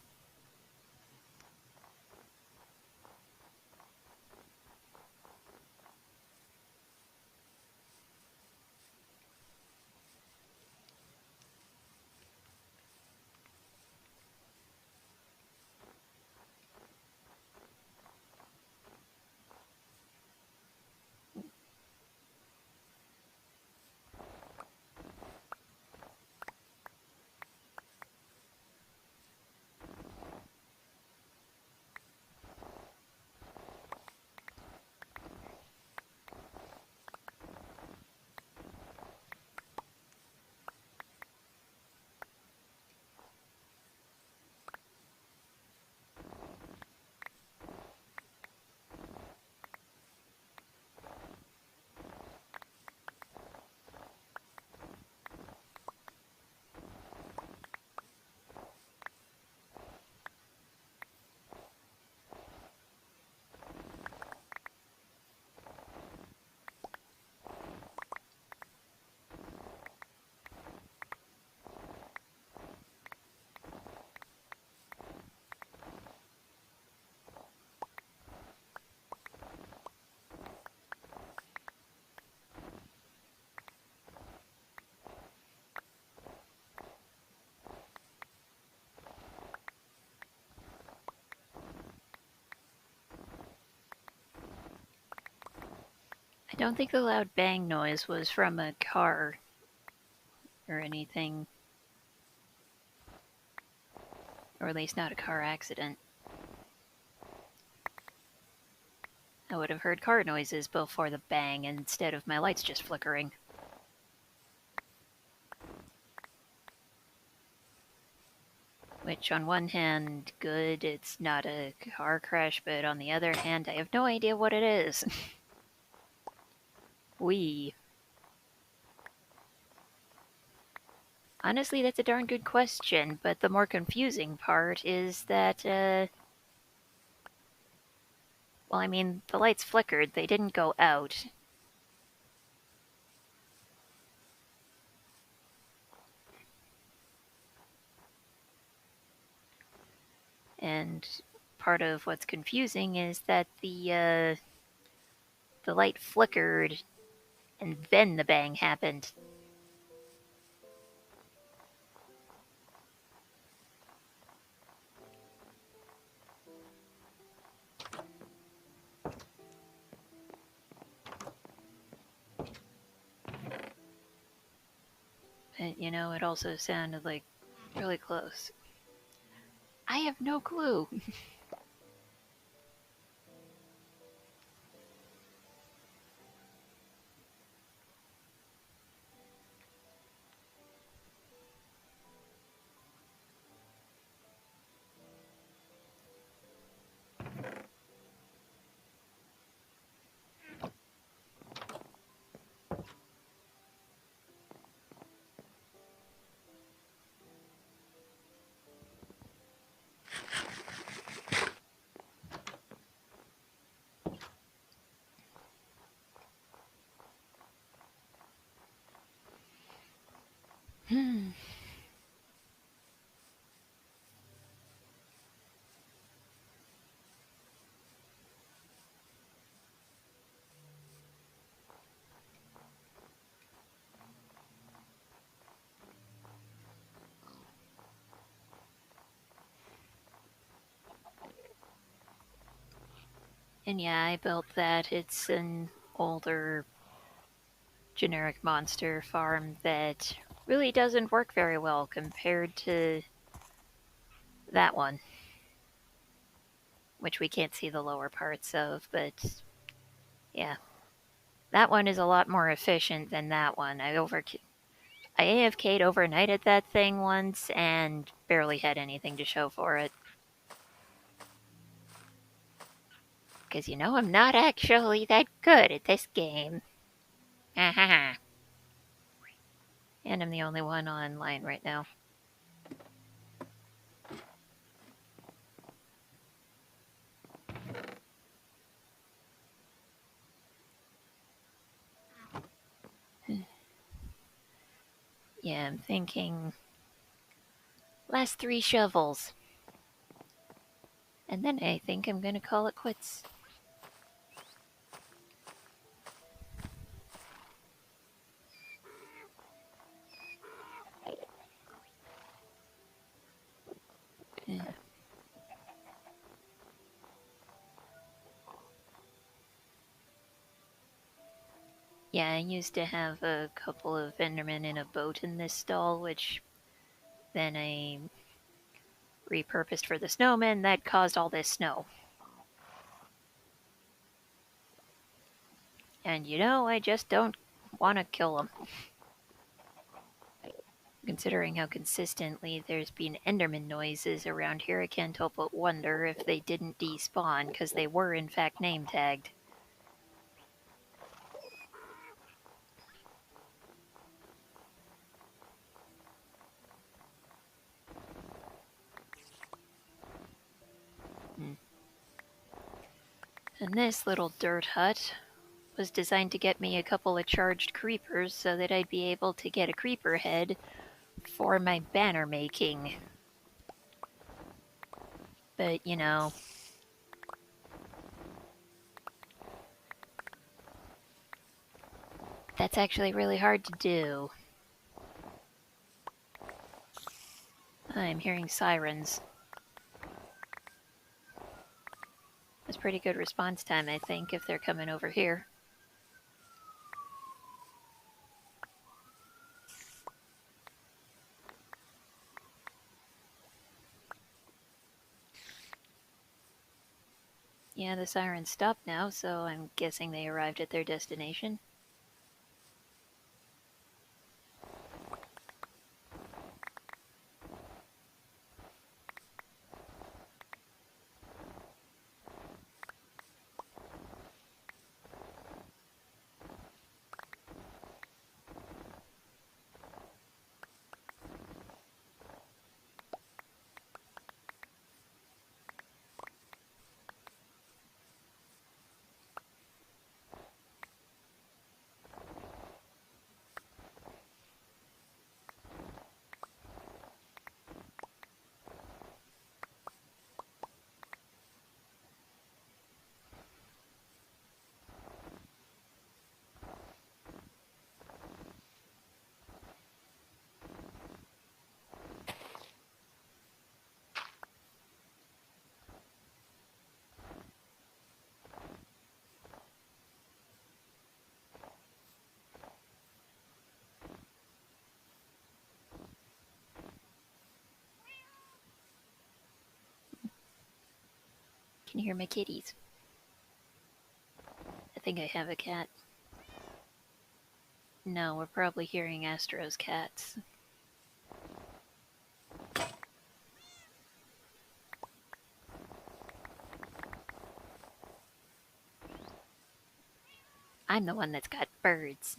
don't think the loud bang noise was from a car or anything. Or at least not a car accident. I would have heard car noises before the bang instead of my lights just flickering. Which, on one hand, good, it's not a car crash, but on the other hand, I have no idea what it is. Honestly, that's a darn good question, but the more confusing part is that, well, I mean, the lights flickered, they didn't go out. And part of what's confusing is that the light flickered and then the bang happened. But, you know, it also sounded like really close. I have no clue. And yeah, I built that. It's an older generic monster farm that really doesn't work very well compared to that one, which we can't see the lower parts of, but yeah. That one is a lot more efficient than that one. I AFK'd overnight at that thing once and barely had anything to show for it. Because you know I'm not actually that good at this game. And I'm the only one online right now. Yeah, I'm thinking last 3 shovels. And then I think I'm gonna call it quits. Yeah. Yeah, I used to have a couple of Endermen in a boat in this stall, which then I repurposed for the snowmen that caused all this snow. And you know, I just don't want to kill them. Considering how consistently there's been Enderman noises around here, I can't help but wonder if they didn't despawn, because they were in fact name tagged. And this little dirt hut was designed to get me a couple of charged creepers so that I'd be able to get a creeper head for my banner making. But, you know, that's actually really hard to do. I'm hearing sirens. That's pretty good response time, I think, if they're coming over here. Yeah, the sirens stopped now, so I'm guessing they arrived at their destination. Can you hear my kitties? I think I have a cat. No, we're probably hearing Astro's cats. I'm the one that's got birds.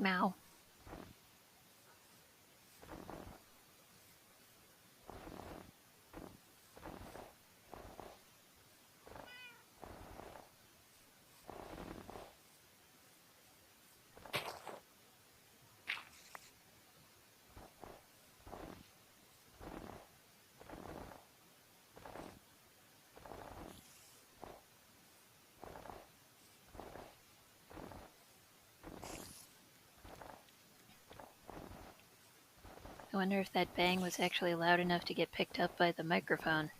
Meow. I wonder if that bang was actually loud enough to get picked up by the microphone.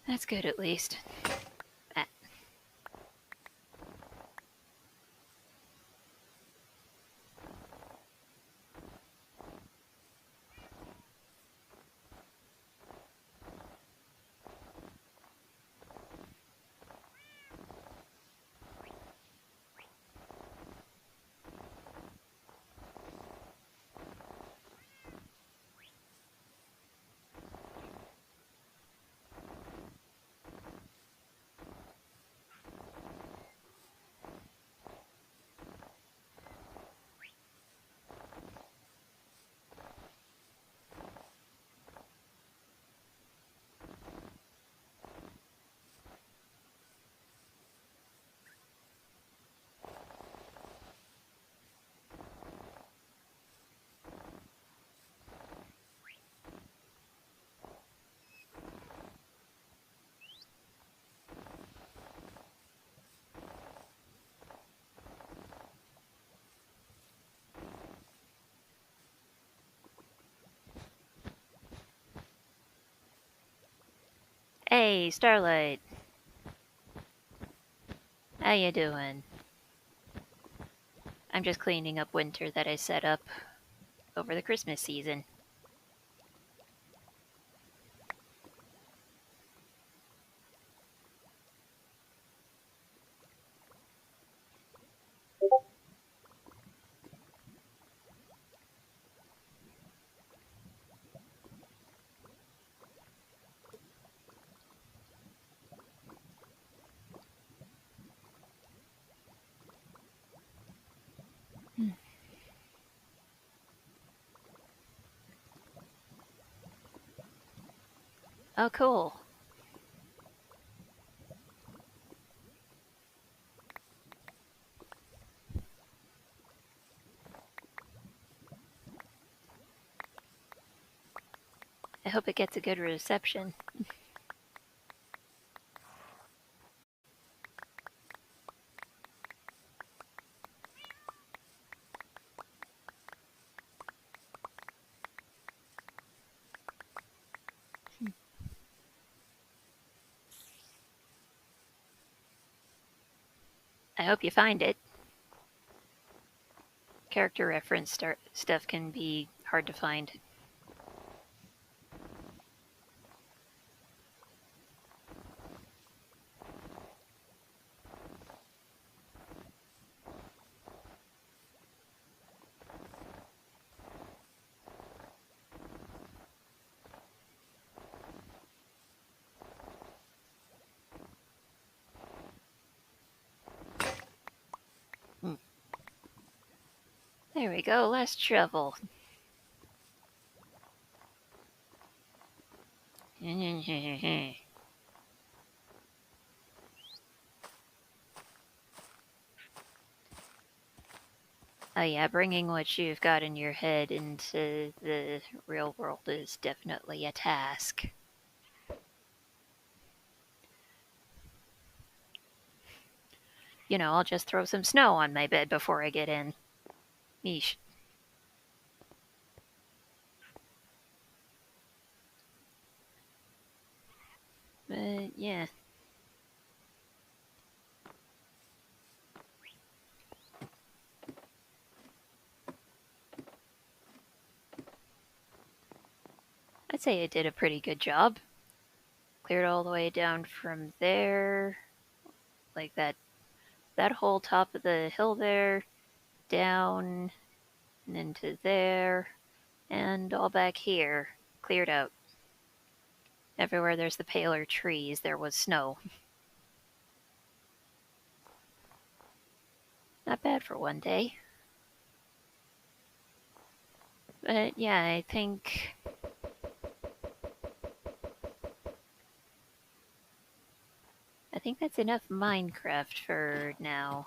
That's good at least. Ah. Hey, Starlight. How you doing? I'm just cleaning up winter that I set up over the Christmas season. Oh, cool. I hope it gets a good reception. I hope you find it. Character reference stuff can be hard to find. There we go, last shovel. Oh yeah, bringing what you've got in your head into the real world is definitely a task. You know, I'll just throw some snow on my bed before I get in. Yeesh. But yeah. I'd say I did a pretty good job. Cleared all the way down from there, like that whole top of the hill there, down and into there, and all back here. Cleared out. Everywhere there's the paler trees, there was snow. Not bad for one day. But yeah, I think that's enough Minecraft for now.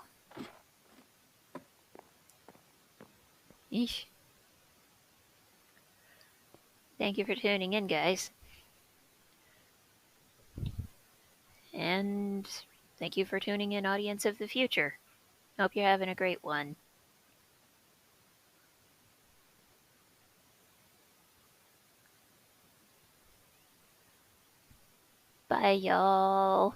Eesh. Thank you for tuning in, guys. And thank you for tuning in, audience of the future. Hope you're having a great one. Bye, y'all.